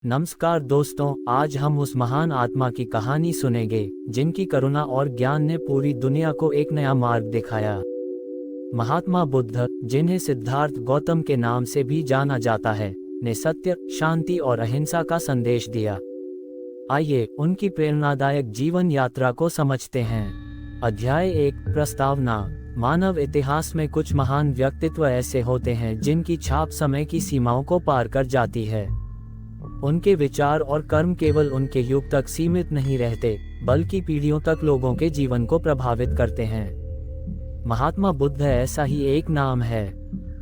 नमस्कार दोस्तों, आज हम उस महान आत्मा की कहानी सुनेंगे जिनकी करुणा और ज्ञान ने पूरी दुनिया को एक नया मार्ग दिखाया। महात्मा बुद्ध, जिन्हें सिद्धार्थ गौतम के नाम से भी जाना जाता है, ने सत्य, शांति और अहिंसा का संदेश दिया। आइए उनकी प्रेरणादायक जीवन यात्रा को समझते हैं। अध्याय 1, प्रस्तावना। मानव इतिहास में कुछ महान व्यक्तित्व ऐसे होते हैं जिनकी छाप समय की सीमाओं को पार कर जाती है। उनके विचार और कर्म केवल उनके युग तक सीमित नहीं रहते, बल्कि पीढ़ियों तक लोगों के जीवन को प्रभावित करते हैं। महात्मा बुद्ध ऐसा ही एक नाम है।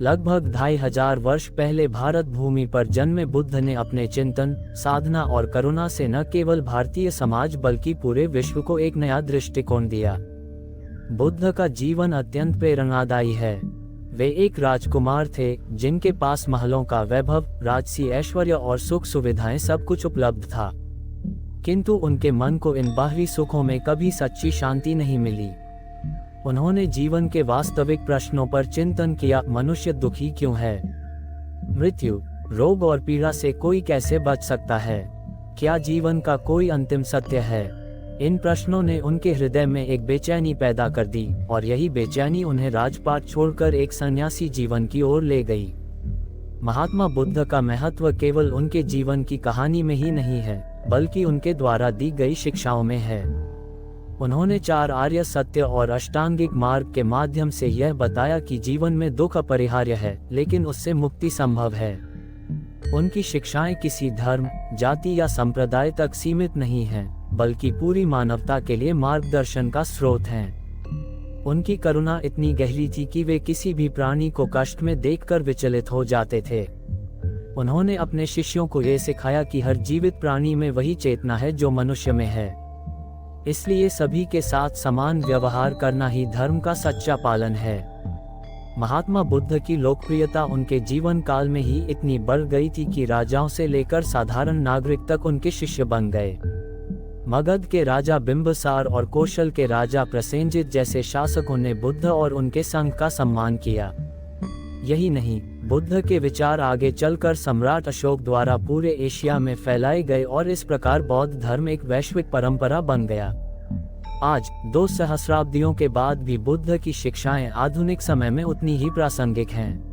लगभग 2500 वर्ष पहले भारत भूमि पर जन्मे बुद्ध ने अपने चिंतन, साधना और करुणा से न केवल भारतीय समाज बल्कि पूरे विश्व को एक नया दृष्टिकोण दिया। बुद्ध का जीवन अत्यंत प्रेरणादायी है। वे एक राजकुमार थे जिनके पास महलों का वैभव, राजसी ऐश्वर्य और सुख सुविधाएं सब कुछ उपलब्ध था, किंतु उनके मन को इन बाहरी सुखों में कभी सच्ची शांति नहीं मिली। उन्होंने जीवन के वास्तविक प्रश्नों पर चिंतन किया। मनुष्य दुखी क्यों है? मृत्यु, रोग और पीड़ा से कोई कैसे बच सकता है? क्या जीवन का कोई अंतिम सत्य है? इन प्रश्नों ने उनके हृदय में एक बेचैनी पैदा कर दी, और यही बेचैनी उन्हें राजपाट छोड़कर एक सन्यासी जीवन की ओर ले गई। महात्मा बुद्ध का महत्व केवल उनके जीवन की कहानी में ही नहीं है, बल्कि उनके द्वारा दी गई शिक्षाओं में है। उन्होंने 4 आर्य सत्य और अष्टांगिक मार्ग के माध्यम से यह बताया कि जीवन में दुख अपरिहार्य है, लेकिन उससे मुक्ति संभव है। उनकी शिक्षाएं किसी धर्म, जाति या संप्रदाय तक सीमित नहीं हैं, बल्कि पूरी मानवता के लिए मार्गदर्शन का स्रोत हैं। उनकी करुणा इतनी गहरी थी कि वे किसी भी प्राणी को कष्ट में देखकर विचलित हो जाते थे। उन्होंने अपने शिष्यों को ये सिखाया कि हर जीवित प्राणी में वही चेतना है जो मनुष्य में है, इसलिए सभी के साथ समान व्यवहार करना ही धर्म का सच्चा पालन है। महात्मा बुद्ध की लोकप्रियता उनके जीवन काल में ही इतनी बढ़ गई थी कि राजाओं से लेकर साधारण नागरिक तक उनके शिष्य बन गए। मगध के राजा बिंबिसार और कौशल के राजा प्रसेनजित जैसे शासकों ने बुद्ध और उनके संघ का सम्मान किया। यही नहीं, बुद्ध के विचार आगे चलकर सम्राट अशोक द्वारा पूरे एशिया में फैलाए गए और इस प्रकार बौद्ध धर्म एक वैश्विक परंपरा बन गया। आज 2 सहस्राब्दियों के बाद भी बुद्ध की शिक्षाएं आधुनिक समय में उतनी ही प्रासंगिक हैं।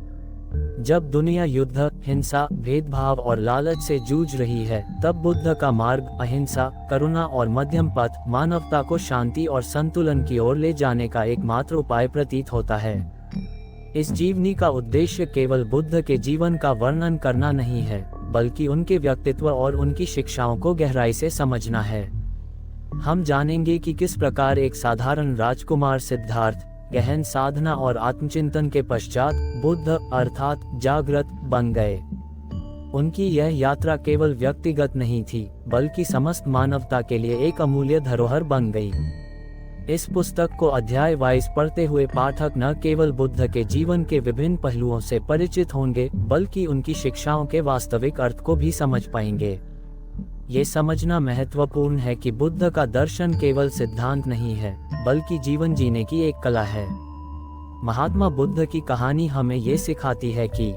जब दुनिया युद्ध, हिंसा, भेदभाव और लालच से जूझ रही है, तब बुद्ध का मार्ग अहिंसा, करुणा और मध्यम पथ मानवता को शांति और संतुलन की ओर ले जाने का एकमात्र उपाय प्रतीत होता है। इस जीवनी का उद्देश्य केवल बुद्ध के जीवन का वर्णन करना नहीं है, बल्कि उनके व्यक्तित्व और उनकी शिक्षाओं को गहराई से समझना है। हम जानेंगे कि किस प्रकार एक साधारण राजकुमार सिद्धार्थ गहन साधना और आत्मचिंतन के पश्चात बुद्ध अर्थात जागृत बन गए। उनकी यह यात्रा केवल व्यक्तिगत नहीं थी, बल्कि समस्त मानवता के लिए एक अमूल्य धरोहर बन गई। इस पुस्तक को अध्याय वाइज पढ़ते हुए पाठक न केवल बुद्ध के जीवन के विभिन्न पहलुओं से परिचित होंगे, बल्कि उनकी शिक्षाओं के वास्तविक अर्थ को भी समझ पाएंगे। ये समझना महत्वपूर्ण है कि बुद्ध का दर्शन केवल सिद्धांत नहीं है, बल्कि जीवन जीने की एक कला है। महात्मा बुद्ध की कहानी हमें ये सिखाती है कि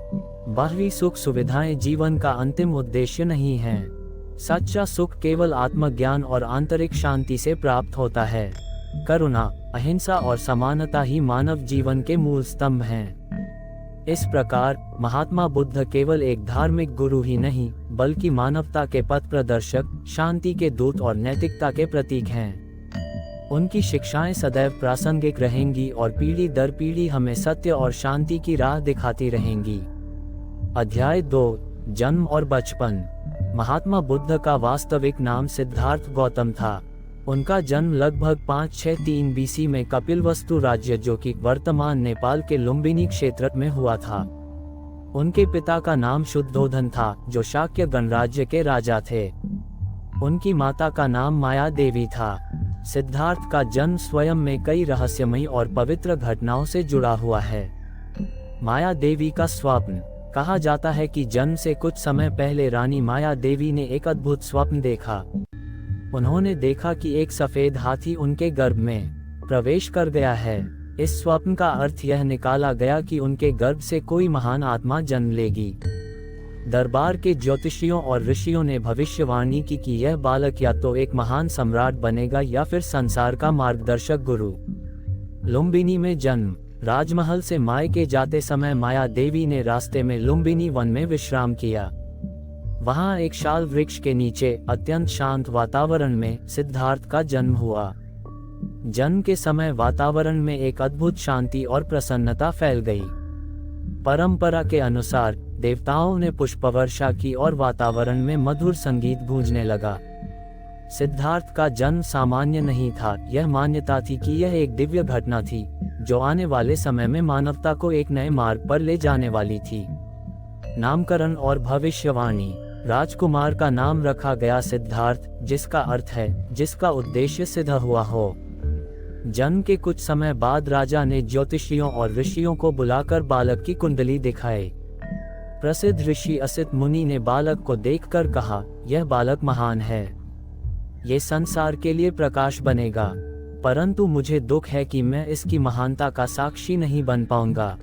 बाहरी सुख सुविधाएं जीवन का अंतिम उद्देश्य नहीं हैं। सच्चा सुख केवल आत्मज्ञान और आंतरिक शांति से प्राप्त होता है। करुणा, अहिंसा और समानता ही मानव जीवन के मूल स्तंभ हैं। इस प्रकार महात्मा बुद्ध केवल एक धार्मिक गुरु ही नहीं, बल्कि मानवता के पथ प्रदर्शक, शांति के दूत और नैतिकता के प्रतीक हैं। उनकी शिक्षाएं सदैव प्रासंगिक रहेंगी और पीढ़ी दर पीढ़ी हमें सत्य और शांति की राह दिखाती रहेंगी। अध्याय 2, जन्म और बचपन। महात्मा बुद्ध का वास्तविक नाम सिद्धार्थ गौतम था। उनका जन्म लगभग 563 बीसी में कपिलवस्तु राज्य, जो कि वर्तमान नेपाल के लुम्बिनी क्षेत्र में हुआ था। उनके पिता का नाम शुद्धोधन था, जो शाक्य गणराज्य के राजा थे। उनकी माता का नाम माया देवी था। सिद्धार्थ का जन्म स्वयं में कई रहस्यमयी और पवित्र घटनाओं से जुड़ा हुआ है। माया देवी का स्वप्न। कहा जाता है कि जन्म से कुछ समय पहले रानी माया देवी ने एक अद्भुत स्वप्न देखा। उन्होंने देखा कि एक सफेद हाथी उनके गर्भ में प्रवेश कर गया है। इस स्वप्न का अर्थ यह निकाला गया कि उनके गर्भ से कोई महान आत्मा जन्म लेगी। दरबार के ज्योतिषियों और ऋषियों ने भविष्यवाणी की कि यह बालक या तो एक महान सम्राट बनेगा या फिर संसार का मार्गदर्शक गुरु। लुम्बिनी में जन्म। राजमहल से मायके जाते समय माया देवी ने रास्ते में लुम्बिनी वन में विश्राम किया। वहां एक शाल वृक्ष के नीचे अत्यंत शांत वातावरण में सिद्धार्थ का जन्म हुआ। जन्म के समय वातावरण में एक अद्भुत शांति और प्रसन्नता फैल गई। परंपरा के अनुसार देवताओं ने पुष्पवर्षा की और वातावरण में मधुर संगीत गूंजने लगा। सिद्धार्थ का जन्म सामान्य नहीं था, यह मान्यता थी कि यह एक दिव्य घटना थी जो आने वाले समय में मानवता को एक नए मार्ग पर ले जाने वाली थी। नामकरण और भविष्यवाणी। राजकुमार का नाम रखा गया सिद्धार्थ, जिसका अर्थ है जिसका उद्देश्य सिद्ध हुआ हो। जन्म के कुछ समय बाद राजा ने ज्योतिषियों और ऋषियों को बुलाकर बालक की कुंडली दिखाई। प्रसिद्ध ऋषि असित मुनि ने बालक को देखकर कहा, यह बालक महान है, ये संसार के लिए प्रकाश बनेगा, परंतु मुझे दुख है कि मैं इसकी महानता का साक्षी नहीं बन पाऊंगा।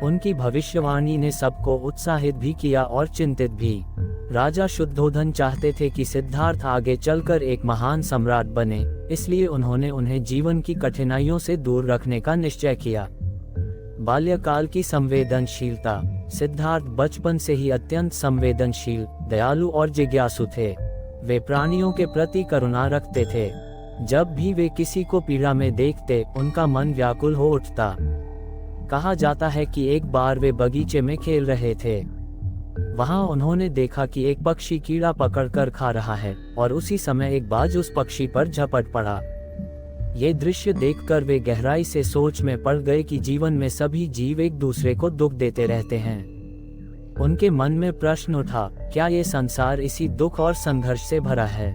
उनकी भविष्यवाणी ने सबको उत्साहित भी किया और चिंतित भी। राजा शुद्धोधन चाहते थे कि सिद्धार्थ आगे चलकर एक महान सम्राट बने, इसलिए उन्होंने उन्हें जीवन की कठिनाइयों से दूर रखने का निश्चय किया। बाल्यकाल की संवेदनशीलता। सिद्धार्थ बचपन से ही अत्यंत संवेदनशील, दयालु और जिज्ञासु थे। वे प्राणियों के प्रति करुणा रखते थे। जब भी वे किसी को पीड़ा में देखते, उनका मन व्याकुल हो उठता। कहा जाता है कि एक बार वे बगीचे में खेल रहे थे। वहां उन्होंने देखा कि एक पक्षी कीड़ा पकड़कर खा रहा है और उसी समय एक बाज उस पक्षी पर झपट पड़ा। ये दृश्य देखकर वे गहराई से सोच में पड़ गए कि जीवन में सभी जीव एक दूसरे को दुख देते रहते हैं। उनके मन में प्रश्न उठा, क्या ये संसार इसी दुख और संघर्ष से भरा है?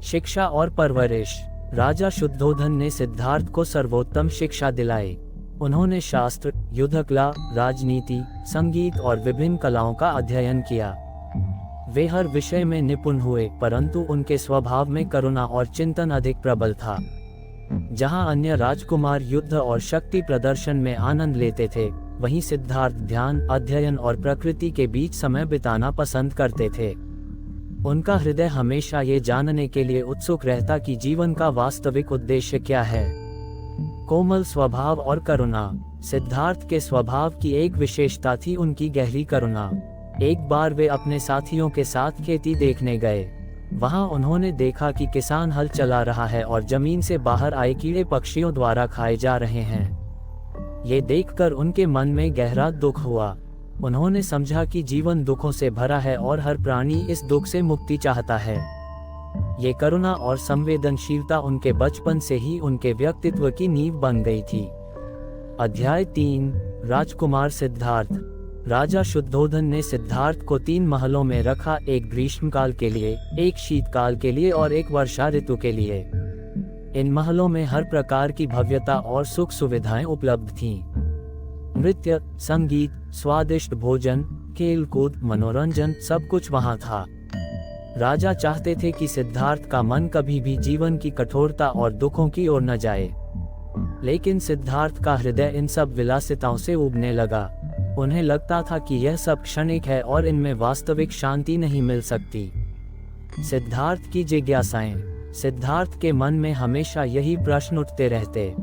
शिक्षा और परवरिश। राजा शुद्धोधन ने सिद्धार्थ को सर्वोत्तम शिक्षा दिलाई। उन्होंने शास्त्र, युद्ध कला, राजनीति, संगीत और विभिन्न कलाओं का अध्ययन किया। वे हर विषय में निपुण हुए, परंतु उनके स्वभाव में करुणा और चिंतन अधिक प्रबल था। जहां अन्य राजकुमार युद्ध और शक्ति प्रदर्शन में आनंद लेते थे, वहीं सिद्धार्थ ध्यान, अध्ययन और प्रकृति के बीच समय बिताना पसंद करते थे। उनका हृदय हमेशा ये जानने के लिए उत्सुक रहता कि जीवन का वास्तविक उद्देश्य क्या है। कोमल स्वभाव और करुणा। सिद्धार्थ के स्वभाव की एक विशेषता थी उनकी गहरी करुणा। एक बार वे अपने साथियों के साथ खेती देखने गए। वहां उन्होंने देखा कि किसान हल चला रहा है और जमीन से बाहर आए कीड़े पक्षियों द्वारा खाए जा रहे हैं। ये देखकर उनके मन में गहरा दुख हुआ। उन्होंने समझा कि जीवन दुखों से भरा है और हर प्राणी इस दुख से मुक्ति चाहता है। ये करुणा और संवेदनशीलता उनके बचपन से ही उनके व्यक्तित्व की नींव बन गई थी। अध्याय 3। राजकुमार सिद्धार्थ। राजा शुद्धोधन ने सिद्धार्थ को 3 महलों में रखा, एक ग्रीष्मकाल के लिए, एक शीतकाल के लिए और एक वर्षा ऋतु के लिए। इन महलों में हर प्रकार की भव्यता और सुख सुविधाएं उपलब्ध थीं। नृत्य, संगीत, स्वादिष्ट भोजन, खेल कूद, मनोरंजन, सब कुछ वहां था। राजा चाहते थे कि सिद्धार्थ का मन कभी भी जीवन की कठोरता और दुखों की ओर न जाए। लेकिन सिद्धार्थ का हृदय इन सब विलासिताओं से उबने लगा। उन्हें लगता था कि यह सब क्षणिक है और इनमें वास्तविक शांति नहीं मिल सकती। सिद्धार्थ की जिज्ञासाएं। सिद्धार्थ के मन में हमेशा यही प्रश्न उठते रहते,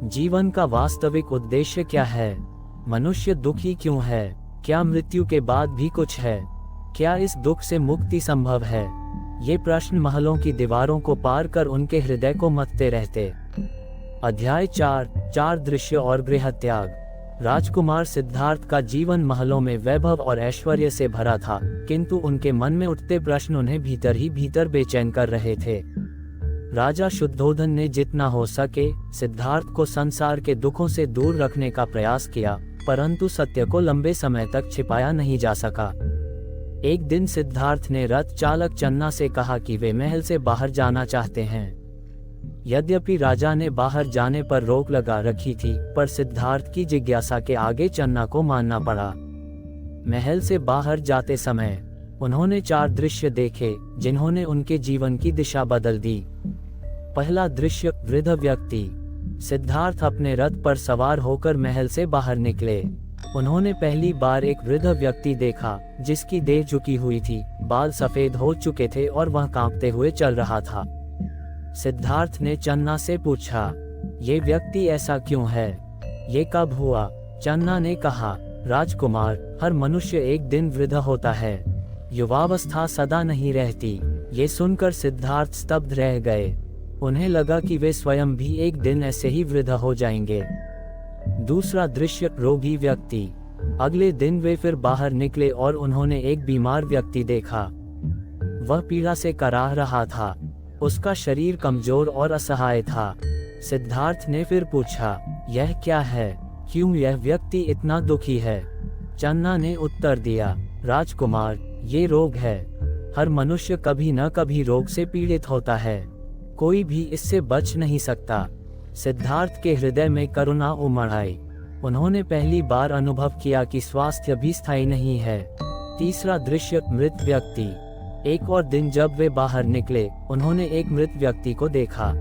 जीवन का वास्तविक उद्देश्य क्या है? मनुष्य दुखी क्यों है? क्या मृत्यु के बाद भी कुछ है? क्या इस दुख से मुक्ति संभव है? ये प्रश्न महलों की दीवारों को पार कर उनके हृदय को मथते रहते। अध्याय 4 दृश्य और गृह त्याग। राजकुमार सिद्धार्थ का जीवन महलों में वैभव और ऐश्वर्य से भरा था, किंतु उनके मन में उठते प्रश्न उन्हें भीतर ही भीतर बेचैन कर रहे थे। राजा शुद्धोधन ने जितना हो सके सिद्धार्थ को संसार के दुखों से दूर रखने का प्रयास किया, परंतु सत्य को लंबे समय तक छिपाया नहीं जा सका। एक दिन सिद्धार्थ ने रथ चालक चन्ना से कहा कि वे महल से बाहर जाना चाहते हैं। यद्यपि राजा ने बाहर जाने पर रोक लगा रखी थी, पर सिद्धार्थ की जिज्ञासा के आगे चन्ना को मानना पड़ा। महल से बाहर जाते समय उन्होंने 4 दृश्य देखे जिन्होंने उनके जीवन की दिशा बदल दी। पहला दृश्य, वृद्ध व्यक्ति। सिद्धार्थ अपने रथ पर सवार होकर महल से बाहर निकले। उन्होंने पहली बार एक वृद्ध व्यक्ति देखा जिसकी देह झुकी हुई थी, बाल सफेद हो चुके थे और वह कांपते हुए चल रहा था। सिद्धार्थ ने चन्ना से पूछा, ये व्यक्ति ऐसा क्यों है? ये कब हुआ? चन्ना ने कहा, राजकुमार, हर मनुष्य एक दिन वृद्ध होता है। युवावस्था सदा नहीं रहती। ये सुनकर सिद्धार्थ स्तब्ध रह गए। उन्हें लगा कि वे स्वयं भी एक दिन ऐसे ही वृद्ध हो जाएंगे। दूसरा दृश्य, रोगी व्यक्ति। अगले दिन वे फिर बाहर निकले और उन्होंने एक बीमार व्यक्ति देखा। वह पीड़ा से कराह रहा था। उसका शरीर कमजोर और असहाय था। सिद्धार्थ ने फिर पूछा, यह क्या है? क्यों यह व्यक्ति इतना दुखी है? चन्ना ने उत्तर दिया, राजकुमार, ये रोग है। हर मनुष्य कभी न कभी रोग से पीड़ित होता है। कोई भी इससे बच नहीं सकता। सिद्धार्थ के हृदय में करुणा उमड़ आई। उन्होंने पहली बार अनुभव किया कि स्वास्थ्य भी स्थायी नहीं है। तीसरा दृश्य, मृत व्यक्ति। एक और दिन जब वे बाहर निकले, उन्होंने एक मृत व्यक्ति को देखा।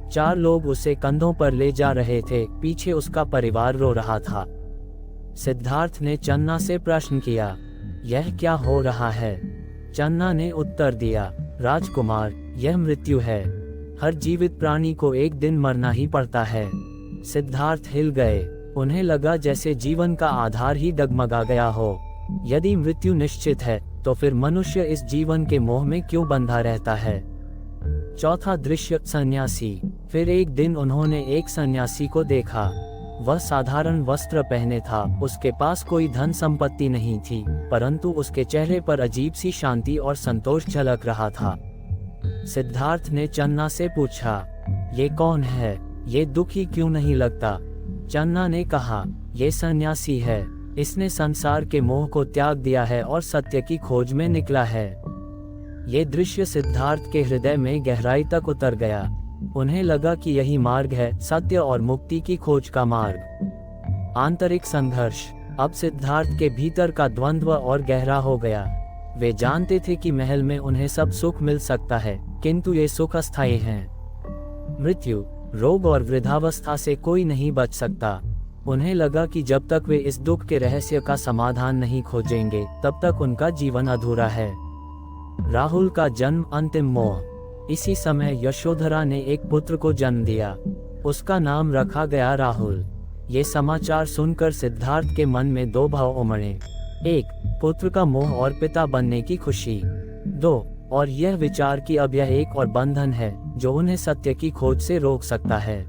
4 लोग उसे कंधों पर ले जा रहे थे। पीछे उसका परिवार रो रहा था। सिद्धार्थ ने चन्ना से प्रश्न किया, यह क्या हो रहा है? चन्ना ने उत्तर दिया, राजकुमार, यह मृत्यु है। हर जीवित प्राणी को एक दिन मरना ही पड़ता है। सिद्धार्थ हिल गए। उन्हें लगा जैसे जीवन का आधार ही डगमगा गया हो। यदि मृत्यु निश्चित है, तो फिर मनुष्य इस जीवन के मोह में क्यों बंधा रहता है? चौथा दृश्य, सन्यासी। फिर एक दिन उन्होंने एक सन्यासी को देखा। वह साधारण वस्त्र पहने था। उसके पास कोई धन संपत्ति नहीं थी, परंतु उसके चेहरे पर अजीब सी शांति और संतोष झलक रहा था। सिद्धार्थ ने चन्ना से पूछा, ये कौन है? ये दुखी क्यों नहीं लगता? चन्ना ने कहा, ये सन्यासी है। इसने संसार के मोह को त्याग दिया है और सत्य की खोज में निकला है। ये दृश्य सिद्धार्थ के हृदय में गहराई तक उतर गया। उन्हें लगा कि यही मार्ग है, सत्य और मुक्ति की खोज का मार्ग। आंतरिक संघर्ष। अब सिद्धार्थ के भीतर का द्वंद्व और गहरा हो गया। वे जानते थे कि महल में उन्हें सब सुख मिल सकता है, किंतु ये सुख अस्थायी हैं। मृत्यु, रोग और वृद्धावस्था से कोई नहीं बच सकता। उन्हें लगा कि जब तक वे इस दुख के रहस्य का समाधान नहीं खोजेंगे, तब तक उनका जीवन अधूरा है। राहुल का जन्म, अंतिम मोह। इसी समय यशोधरा ने एक पुत्र को जन्म दिया। उसका नाम रखा गया राहुल। ये समाचार सुनकर सिद्धार्थ के मन में 2 भाव उमड़े। 1, पुत्र का मोह और पिता बनने की खुशी। 2, और यह विचार कि अब यह एक और बंधन है जो उन्हें सत्य की खोज से रोक सकता है।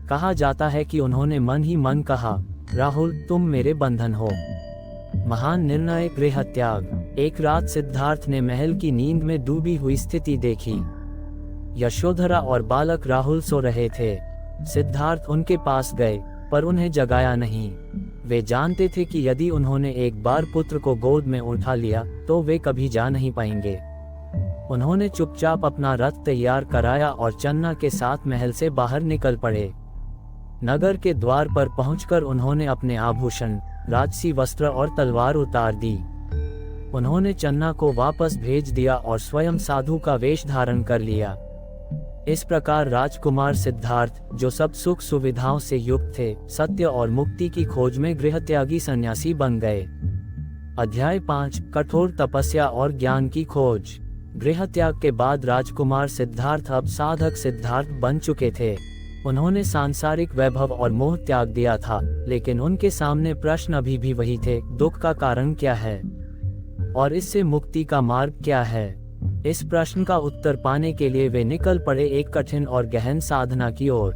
कहा जाता है कि उन्होंने मन ही मन कहा, राहुल, तुम मेरे बंधन हो। महान निर्णय, गृह त्याग। एक रात सिद्धार्थ ने महल की नींद में डूबी हुई स्थिति देखी। यशोधरा और बालक राहुल सो रहे थे। सिद्धार्थ उनके पास गए, पर उन्हें जगाया नहीं। वे जानते थे कि यदि उन्होंने एक बार पुत्र को गोद में उठा लिया, तो वे कभी जा नहीं पाएंगे। उन्होंने चुपचाप अपना रथ तैयार कराया और चन्ना के साथ महल से बाहर निकल पड़े। नगर के द्वार पर पहुंचकर उन्होंने अपने आभूषण, राजसी वस्त्र और तलवार उतार दी। उन्होंने चन्ना को वापस भेज दिया और स्वयं साधु का वेश धारण कर लिया। इस प्रकार राजकुमार सिद्धार्थ, जो सब सुख सुविधाओं से युक्त थे, सत्य और मुक्ति की खोज में गृहत्यागी सन्यासी बन गए। अध्याय 5, कठोर तपस्या और ज्ञान की खोज। गृहत्याग के बाद राजकुमार सिद्धार्थ अब साधक सिद्धार्थ बन चुके थे। उन्होंने सांसारिक वैभव और मोह त्याग दिया था, लेकिन उनके सामने प्रश्न अभी भी वही थे, दुख का कारण क्या है और इससे मुक्ति का मार्ग क्या है। इस प्रश्न का उत्तर पाने के लिए वे निकल पड़े एक कठिन और गहन साधना की ओर।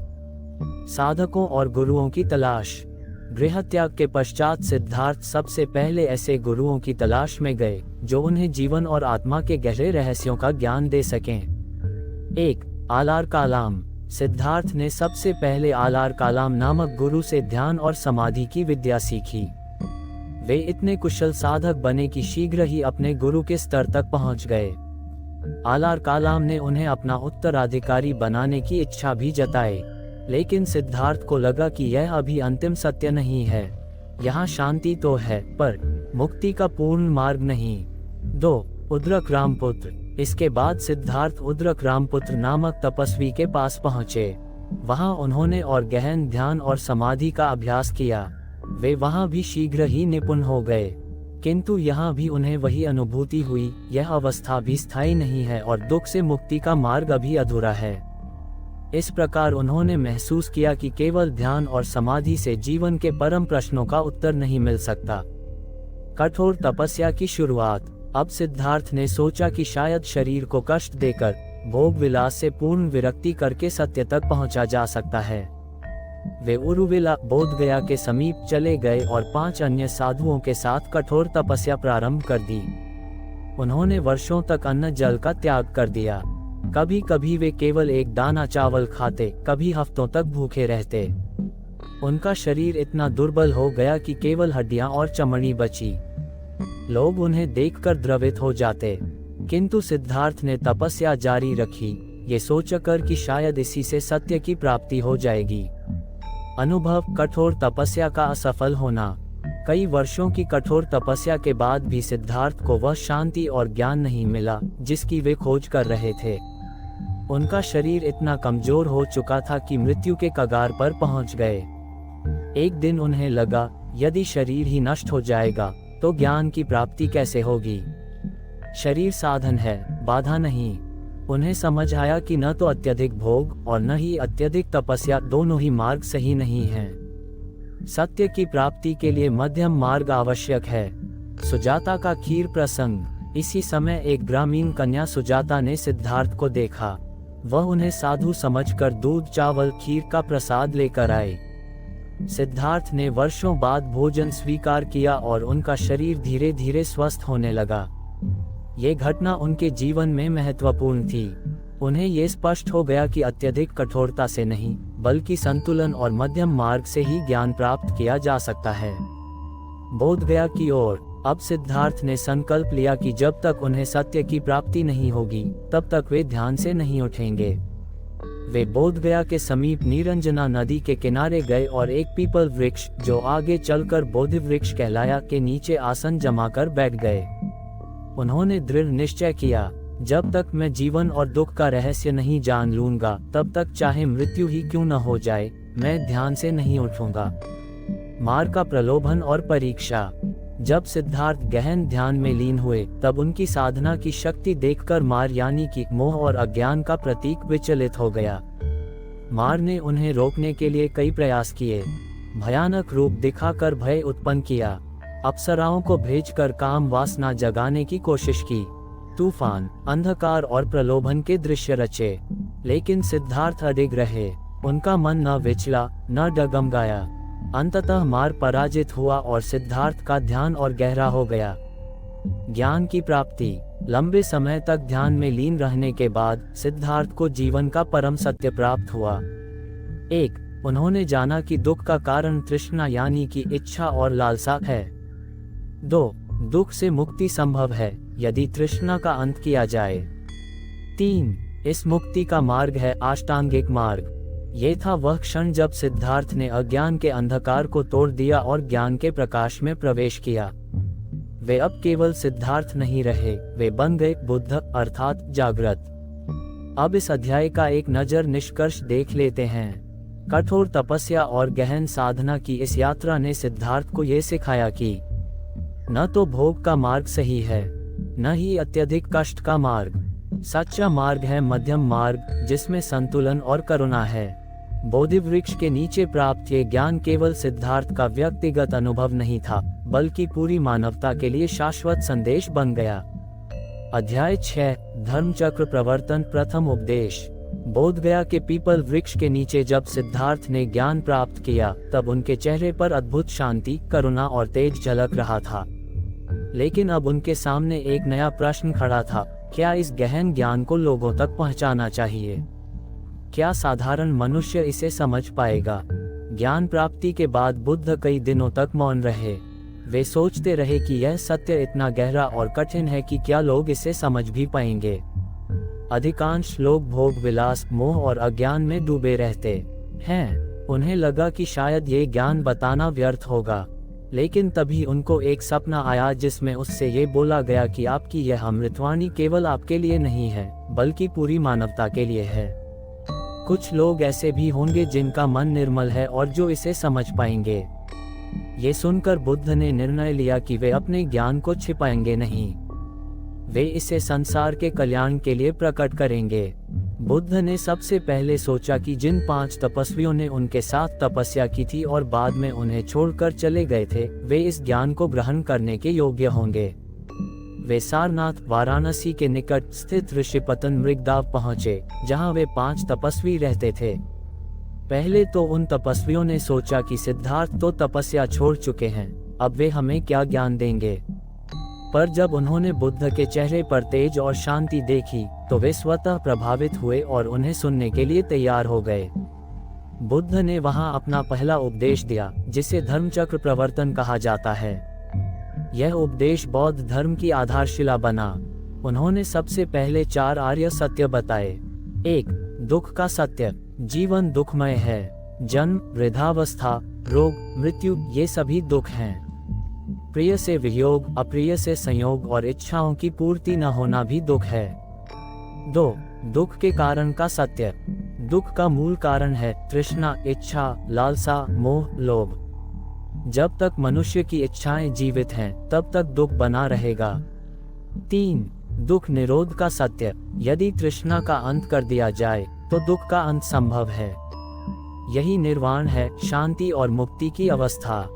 साधकों और गुरुओं की तलाश। गृहत्याग के पश्चात सिद्धार्थ सबसे पहले ऐसे गुरुओं की तलाश में गए जो उन्हें जीवन और आत्मा के गहरे रहस्यों का ज्ञान दे सकें। 1, आलार कालाम। सिद्धार्थ ने सबसे पहले आलार कालाम नामक गुरु से ध्यान और समाधि की विद्या सीखी। वे इतने कुशल साधक बने कि शीघ्र ही अपने गुरु के स्तर तक पहुंच गए। आलार कालाम ने उन्हें अपना उत्तराधिकारी बनाने की इच्छा भी जताई, लेकिन सिद्धार्थ को लगा कि यह अभी अंतिम सत्य नहीं है। यहाँ शांति तो है, पर मुक्ति का पूर्ण मार्ग नहीं। 2, उद्रक रामपुत्र। इसके बाद सिद्धार्थ उद्रक रामपुत्र नामक तपस्वी के पास पहुँचे। वहाँ उन्होंने और गहन ध्यान और समाधि का अभ्यास किया। वे वहां भी शीघ्र ही निपुण हो गए, किंतु यहाँ भी उन्हें वही अनुभूति हुई, यह अवस्था भी स्थायी नहीं है और दुख से मुक्ति का मार्ग अभी अधूरा है। इस प्रकार उन्होंने महसूस किया कि केवल ध्यान और समाधि से जीवन के परम प्रश्नों का उत्तर नहीं मिल सकता। कठोर तपस्या की शुरुआत। अब सिद्धार्थ ने सोचा कि शायद शरीर को कष्ट देकर भोग विलास से पूर्ण विरक्ति करके सत्य तक पहुंचा जा सकता है। वे उरुविला बोधगया के समीप चले गए और 5 अन्य साधुओं के साथ कठोर तपस्या प्रारंभ कर दी। उन्होंने वर्षों तक अन्न जल का त्याग कर दिया। कभी कभी वे केवल एक दाना चावल खाते, कभी हफ्तों तक भूखे रहते। उनका शरीर इतना दुर्बल हो गया कि केवल हड्डियां और चमड़ी बची। लोग उन्हें देखकर द्रवित हो जाते, किंतु सिद्धार्थ ने तपस्या जारी रखी, ये सोचकर कि शायद इसी से सत्य की प्राप्ति हो जाएगी। अनुभव। कठोर तपस्या का असफल होना। कई वर्षों की कठोर तपस्या के बाद भी सिद्धार्थ को वह शांति और ज्ञान नहीं मिला जिसकी वे खोज कर रहे थे। उनका शरीर इतना कमजोर हो चुका था कि मृत्यु के कगार पर पहुंच गए। एक दिन उन्हें लगा, यदि शरीर ही नष्ट हो जाएगा तो ज्ञान की प्राप्ति कैसे होगी। शरीर साधन है, बाधा नहीं। उन्हें समझ आया कि न तो अत्यधिक भोग और न ही अत्यधिक तपस्या, दोनों ही मार्ग सही नहीं हैं। सत्य की प्राप्ति के लिए मध्यम मार्ग आवश्यक है। सुजाता का खीर प्रसंग। इसी समय एक ग्रामीण कन्या सुजाता ने सिद्धार्थ को देखा। वह उन्हें साधु समझकर दूध चावल खीर का प्रसाद लेकर आए। सिद्धार्थ ने वर्षों बाद भोजन स्वीकार किया और उनका शरीर धीरे धीरे स्वस्थ होने लगा। ये घटना उनके जीवन में महत्वपूर्ण थी। उन्हें ये स्पष्ट हो गया कि अत्यधिक कठोरता से नहीं, बल्कि संतुलन और मध्यम मार्ग से ही ज्ञान प्राप्त किया जा सकता है। बोधगया की ओर। अब सिद्धार्थ ने संकल्प लिया कि जब तक उन्हें सत्य की प्राप्ति नहीं होगी, तब तक वे ध्यान से नहीं उठेंगे। वे बोधगया के समीप निरंजना नदी के किनारे गए और एक पीपल वृक्ष, जो आगे चलकर बोधि वृक्ष कहलाया, के नीचे आसन जमाकर बैठ गए। उन्होंने दृढ़ निश्चय किया, जब तक मैं जीवन और दुख का रहस्य नहीं जान लूंगा, तब तक चाहे मृत्यु ही क्यों न हो जाए, मैं ध्यान से नहीं उठूंगा। मार का प्रलोभन और परीक्षा। जब सिद्धार्थ गहन ध्यान में लीन हुए, तब उनकी साधना की शक्ति देखकर मार यानी कि मोह और अज्ञान का प्रतीक विचलित हो गया। मार ने उन्हें रोकने के लिए कई प्रयास किए, भयानक रूप दिखाकर भय उत्पन्न किया, अप्सराओं को भेजकर काम वासना जगाने की कोशिश की, तूफान, अंधकार और प्रलोभन के दृश्य रचे। लेकिन सिद्धार्थ अडिग रहे। उनका मन न विचला, न डगमगाया। अंततः मार पराजित हुआ और सिद्धार्थ का ध्यान और गहरा हो गया। ज्ञान की प्राप्ति। लंबे समय तक ध्यान में लीन रहने के बाद सिद्धार्थ को जीवन का परम सत्य प्राप्त हुआ। 1. उन्होंने जाना कि दुख का कारण तृष्णा यानी कि इच्छा और लालसा है। 2. दुख से मुक्ति संभव है यदि तृष्णा का अंत किया जाए। 3. इस मुक्ति का मार्ग है अष्टांगिक मार्ग। ये था वह क्षण जब सिद्धार्थ ने अज्ञान के अंधकार को तोड़ दिया और ज्ञान के प्रकाश में प्रवेश किया। वे अब केवल सिद्धार्थ नहीं रहे, वे बन गए बुद्ध अर्थात जागृत। अब इस अध्याय का एक नजर निष्कर्ष देख लेते हैं। कठोर तपस्या और गहन साधना की इस यात्रा ने सिद्धार्थ को यह सिखाया कि न तो भोग का मार्ग सही है, न ही अत्यधिक कष्ट का मार्ग। सच्चा मार्ग है मध्यम मार्ग, जिसमें संतुलन और करुणा है। बोधि वृक्ष के नीचे प्राप्त ये ज्ञान केवल सिद्धार्थ का व्यक्तिगत अनुभव नहीं था, बल्कि पूरी मानवता के लिए शाश्वत संदेश बन गया। अध्याय 6 धर्मचक्र प्रवर्तन प्रथम उपदेश। बोधगया के पीपल वृक्ष के नीचे जब सिद्धार्थ ने ज्ञान प्राप्त किया, तब उनके चेहरे पर अद्भुत शांति, करुणा और तेज झलक रहा था। लेकिन अब उनके सामने एक नया प्रश्न खड़ा था, क्या इस गहन ज्ञान को लोगों तक पहुंचाना चाहिए? क्या साधारण मनुष्य इसे समझ पाएगा? ज्ञान प्राप्ति के बाद बुद्ध कई दिनों तक मौन रहे। वे सोचते रहे कि यह सत्य इतना गहरा और कठिन है कि क्या लोग इसे समझ भी पाएंगे। अधिकांश लोग भोग विलास, मोह और अज्ञान में डूबे रहते हैं। उन्हें लगा कि शायद ये ज्ञान बताना व्यर्थ होगा। लेकिन तभी उनको एक सपना आया जिसमें उससे ये बोला गया कि आपकी यह अमृतवाणी केवल आपके लिए नहीं है, बल्कि पूरी मानवता के लिए है। कुछ लोग ऐसे भी होंगे जिनका मन निर्मल है और जो इसे समझ पाएंगे। ये सुनकर बुद्ध ने निर्णय लिया कि वे अपने ज्ञान को छिपाएंगे नहीं, वे इसे संसार के कल्याण के लिए प्रकट करेंगे। बुद्ध ने सबसे पहले सोचा कि जिन 5 तपस्वियों ने उनके साथ तपस्या की थी और बाद में उन्हें छोड़कर चले गए थे, वे इस ज्ञान को ग्रहण करने के योग्य होंगे। वे सारनाथ, वाराणसी के निकट स्थित ऋषिपतन मृगदाव पहुंचे, जहां वे 5 तपस्वी रहते थे। पहले तो उन तपस्वियों ने सोचा कि सिद्धार्थ तो तपस्या छोड़ चुके हैं, अब वे हमें क्या ज्ञान देंगे। पर जब उन्होंने बुद्ध के चेहरे पर तेज और शांति देखी, तो वे स्वतः प्रभावित हुए और उन्हें सुनने के लिए तैयार हो गए। बुद्ध ने वहां अपना पहला उपदेश दिया, जिसे धर्मचक्र प्रवर्तन कहा जाता है। यह उपदेश बौद्ध धर्म की आधारशिला बना। उन्होंने सबसे पहले 4 आर्य सत्य बताए। 1. दुख का सत्य। जीवन दुखमय है। जन्म, वृद्धावस्था, रोग, मृत्यु, ये सभी दुख हैं। प्रिय से वियोग, अप्रिय से संयोग और इच्छाओं की पूर्ति न होना भी दुख है। 2. दुख के कारण का सत्य। दुख का मूल कारण है तृष्णा, इच्छा, लालसा, मोह, लोभ। जब तक मनुष्य की इच्छाएं जीवित हैं, तब तक दुख बना रहेगा। 3. दुख निरोध का सत्य। यदि तृष्णा का अंत कर दिया जाए, तो दुख का अंत संभव है। यही निर्वाण है, शांति और मुक्ति की अवस्था।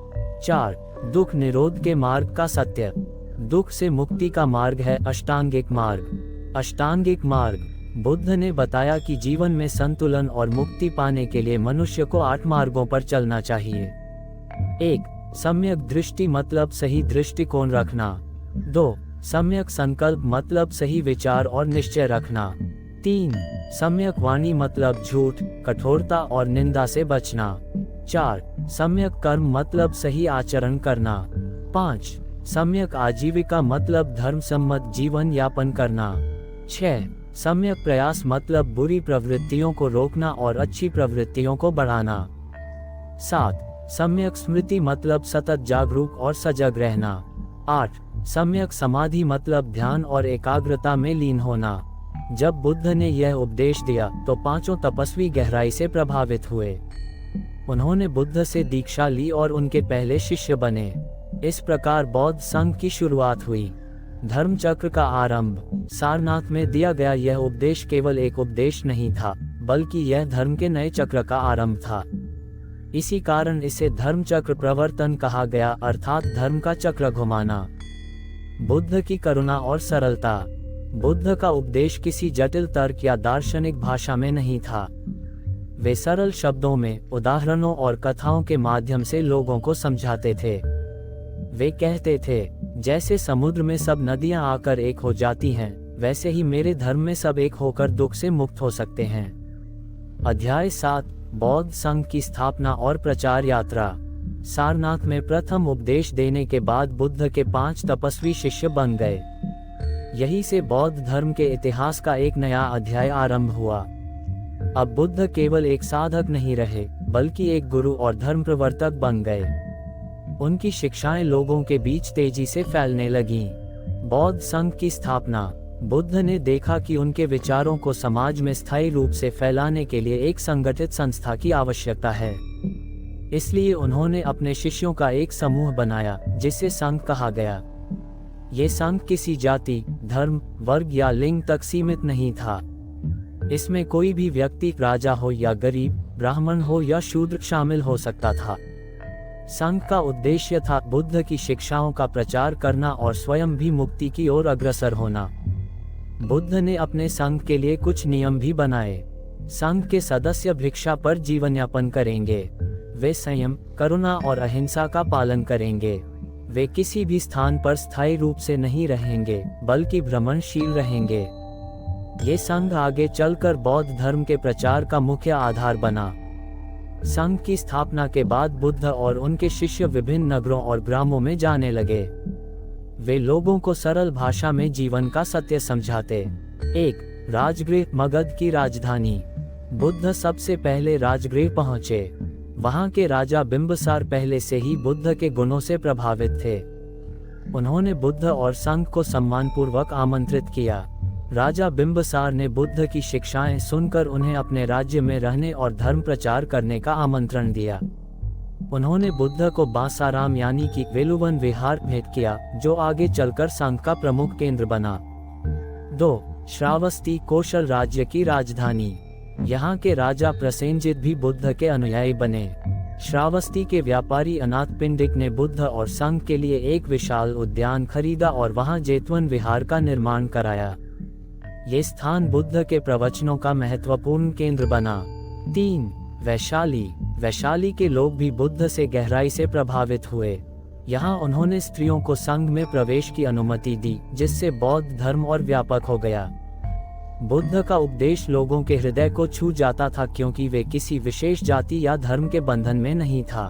4. दुख निरोध के मार्ग का सत्य। दुख से मुक्ति का मार्ग है अष्टांगिक मार्ग। अष्टांगिक मार्ग। बुद्ध ने बताया कि जीवन में संतुलन और मुक्ति पाने के लिए मनुष्य को 8 मार्गों पर चलना चाहिए। 1. सम्यक दृष्टि मतलब सही दृष्टिकोण रखना। 2. सम्यक संकल्प मतलब सही विचार और निश्चय रखना। 3. सम्यक वाणी मतलब झूठ, कठोरता और निंदा से बचना। 4. सम्यक कर्म मतलब सही आचरण करना। 5. सम्यक आजीविका मतलब धर्म सम्मत जीवन यापन करना। 6. सम्यक प्रयास मतलब बुरी प्रवृत्तियों को रोकना और अच्छी प्रवृत्तियों को बढ़ाना। 7. सम्यक स्मृति मतलब सतत जागरूक और सजग रहना। 8. सम्यक समाधि मतलब ध्यान और एकाग्रता में लीन होना। जब बुद्ध ने यह उपदेश दिया, तो 5 तपस्वी गहराई से प्रभावित हुए। उन्होंने बुद्ध से दीक्षा ली और उनके पहले शिष्य बने। इस प्रकार बौद्ध संघ की शुरुआत हुई। धर्मचक्र का आरंभ। सारनाथ में दिया गया यह उपदेश केवल एक उपदेश नहीं था, बल्कि यह धर्म के नए चक्र का आरंभ था। इसी कारण इसे धर्मचक्र प्रवर्तन कहा गया, अर्थात धर्म का चक्र घुमाना। बुद्ध की करुणा और सरलता। बुद्ध का उपदेश किसी जटिल तर्क या दार्शनिक भाषा में नहीं था। वे सरल शब्दों में, उदाहरणों और कथाओं के माध्यम से लोगों को समझाते थे। वे कहते थे, जैसे समुद्र में सब नदियां आकर एक हो जाती हैं, वैसे ही मेरे धर्म में सब एक होकर दुख से मुक्त हो सकते हैं। अध्याय 7, बौद्ध संघ की स्थापना और प्रचार यात्रा। सारनाथ में प्रथम उपदेश देने के बाद बुद्ध के 5 तपस्वी शिष्य बन गए। यही से बौद्ध धर्म के इतिहास का एक नया अध्याय आरंभ हुआ। अब बुद्ध केवल एक साधक नहीं रहे, बल्कि एक गुरु और धर्म प्रवर्तक बन गए। उनकी शिक्षाएं लोगों के बीच तेजी से फैलने लगीं। बौद्ध संघ की स्थापना। बुद्ध ने देखा कि उनके विचारों को समाज में स्थायी रूप से फैलाने के लिए एक संगठित संस्था की आवश्यकता है। इसलिए उन्होंने अपने शिष्यों का एक समूह बनाया, जिसे संघ कहा गया। ये संघ किसी जाति, धर्म, वर्ग या लिंग तक सीमित नहीं था। इसमें कोई भी व्यक्ति, राजा हो या गरीब, ब्राह्मण हो या शूद्र, शामिल हो सकता था। संघ का उद्देश्य था बुद्ध की शिक्षाओं का प्रचार करना और स्वयं भी मुक्ति की ओर अग्रसर होना। बुद्ध ने अपने संघ के लिए कुछ नियम भी बनाए। संघ के सदस्य भिक्षा पर जीवन यापन करेंगे। वे संयम, करुणा और अहिंसा का पालन करेंगे। वे किसी भी स्थान पर स्थायी रूप से नहीं रहेंगे, बल्कि भ्रमणशील रहेंगे। ये संघ आगे चलकर बौद्ध धर्म के प्रचार का मुख्य आधार बना। संघ की स्थापना के बाद बुद्ध और उनके शिष्य विभिन्न नगरों और ग्रामों में जाने लगे। वे लोगों को सरल भाषा में जीवन का सत्य समझाते। 1. राजगृह, मगध की राजधानी। बुद्ध सबसे पहले राजगृह पहुंचे। वहां के राजा बिंबिसार पहले से ही बुद्ध के गुणों से प्रभावित थे। उन्होंने बुद्ध और संघ को सम्मानपूर्वक आमंत्रित किया। राजा बिंबिसार ने बुद्ध की शिक्षाएं सुनकर उन्हें अपने राज्य में रहने और धर्म प्रचार करने का आमंत्रण दिया। उन्होंने बुद्ध को बांसाराम यानी कि वेलुवन विहार भेंट किया, जो आगे चलकर संघ का प्रमुख केंद्र बना। 2. श्रावस्ती कोशल राज्य की राजधानी। यहाँ के राजा प्रसेनजित भी बुद्ध के अनुयायी बने। श्रावस्ती के व्यापारी अनाथपिंडिक ने बुद्ध और संघ के लिए एक विशाल उद्यान खरीदा और वहां जेतवन विहार का निर्माण कराया। ये स्थान बुद्ध के प्रवचनों का महत्वपूर्ण केंद्र बना। 3. वैशाली। वैशाली के लोग भी बुद्ध से गहराई से प्रभावित हुए। यहाँ उन्होंने स्त्रियों को संघ में प्रवेश की अनुमति दी, जिससे बौद्ध धर्म और व्यापक हो गया। बुद्ध का उपदेश लोगों के हृदय को छू जाता था, क्योंकि वे किसी विशेष जाति या धर्म के बंधन में नहीं था।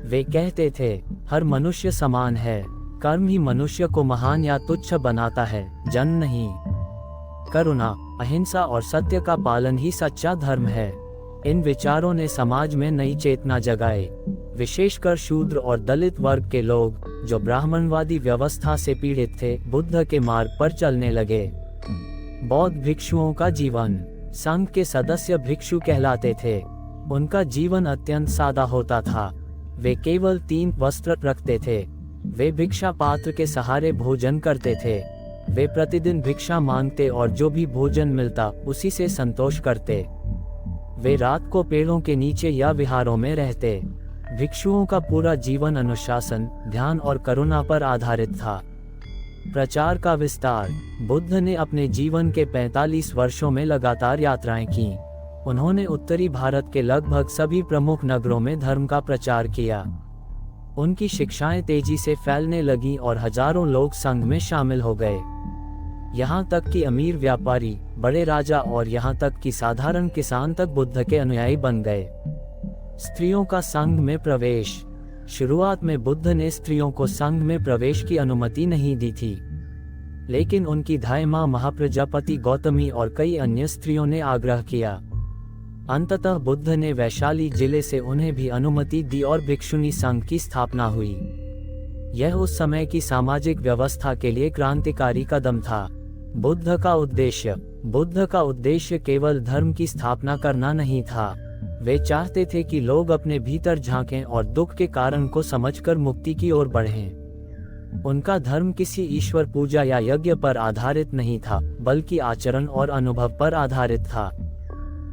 वे कहते थे, हर मनुष्य समान है, कर्म ही मनुष्य को महान या तुच्छ बनाता है, जन नहीं। करुणा, अहिंसा और सत्य का पालन ही सच्चा धर्म है। इन विचारों ने समाज में नई चेतना जगाई। विशेषकर शूद्र और दलित वर्ग के लोग, जो ब्राह्मणवादी व्यवस्था से पीड़ित थे, बुद्ध के मार्ग पर चलने लगे। बौद्ध भिक्षुओं का जीवन। संघ के सदस्य भिक्षु कहलाते थे। उनका जीवन अत्यंत सादा होता था। वे केवल 3 वस्त्र रखते थे। वे भिक्षा पात्र के सहारे भोजन करते थे। वे प्रतिदिन भिक्षा मांगते और जो भी भोजन मिलता उसी से संतोष करते। वे रात को पेड़ों के नीचे या विहारों में रहते। भिक्षुओं का पूरा जीवन अनुशासन, ध्यान और करुणा पर आधारित था। प्रचार का विस्तार। बुद्ध ने अपने जीवन के 45 वर्षों में लगातार यात्राएं की। उन्होंने उत्तरी भारत के लगभग सभी प्रमुख नगरों में धर्म का प्रचार किया। उनकी शिक्षाएं तेजी से फैलने लगीं और हजारों लोग संघ में शामिल हो गए। यहाँ तक कि अमीर व्यापारी, बड़े राजा और यहाँ तक कि साधारण किसान तक बुद्ध के अनुयायी बन गए। स्त्रियों का संघ में प्रवेश। शुरुआत में बुद्ध ने स्त्रियों को संघ में प्रवेश की अनुमति नहीं दी थी, लेकिन उनकी दाई मां महाप्रजापति गौतमी और कई अन्य स्त्रियों ने आग्रह किया। अंततः बुद्ध ने वैशाली जिले से उन्हें भी अनुमति दी और भिक्षुणी संघ की स्थापना हुई। यह उस समय की सामाजिक व्यवस्था के लिए क्रांतिकारी कदम था। बुद्ध का उद्देश्य केवल धर्म की स्थापना करना नहीं था। वे चाहते थे कि लोग अपने भीतर झांकें और दुख के कारण को समझकर मुक्ति की ओर बढ़ें। उनका धर्म किसी ईश्वर पूजा या यज्ञ पर आधारित नहीं था, बल्कि आचरण और अनुभव पर आधारित था।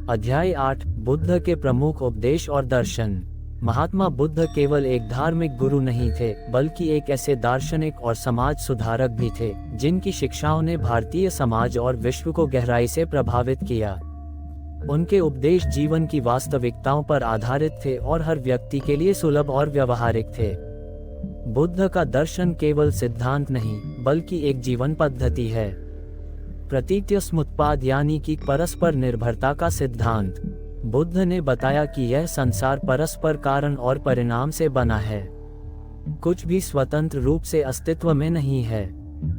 अध्याय 8। बुद्ध के प्रमुख उपदेश और दर्शन। महात्मा बुद्ध केवल एक धार्मिक गुरु नहीं थे, बल्कि एक ऐसे दार्शनिक और समाज सुधारक भी थे, जिनकी शिक्षाओं ने भारतीय समाज और विश्व को गहराई से प्रभावित किया। उनके उपदेश जीवन की वास्तविकताओं पर आधारित थे और हर व्यक्ति के लिए सुलभ और व्यवहारिक थे। बुद्ध का दर्शन केवल सिद्धांत नहीं, बल्कि एक जीवन पद्धति है। प्रतीत्यस्मुत्पाद यानी कि परस्पर निर्भरता का सिद्धांत। बुद्ध ने बताया कि यह संसार परस्पर कारण और परिणाम से बना है। कुछ भी स्वतंत्र रूप से अस्तित्व में नहीं है।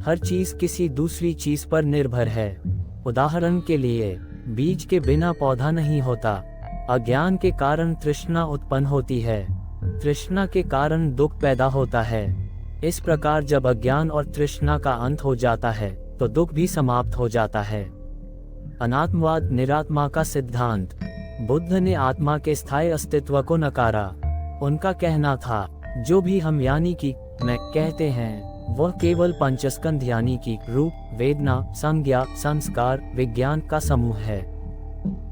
हर चीज किसी दूसरी चीज पर निर्भर है। उदाहरण के लिए, बीज के बिना पौधा नहीं होता। अज्ञान के कारण तृष्णा उत्पन्न होती है। तृष्णा के कारण दुख पैदा होता है। इस प्रकार जब अज्ञान और तृष्णा का अंत हो जाता है, तो दुख भी समाप्त हो जाता है। अनात्मवाद, निरात्मा का सिद्धांत। बुद्ध ने आत्मा के स्थायी अस्तित्व को नकारा। उनका कहना था, जो भी हम यानी कि मैं कहते हैं, वह केवल पंचस्कंध यानी कि रूप, वेदना, संज्ञा, संस्कार, विज्ञान का समूह है।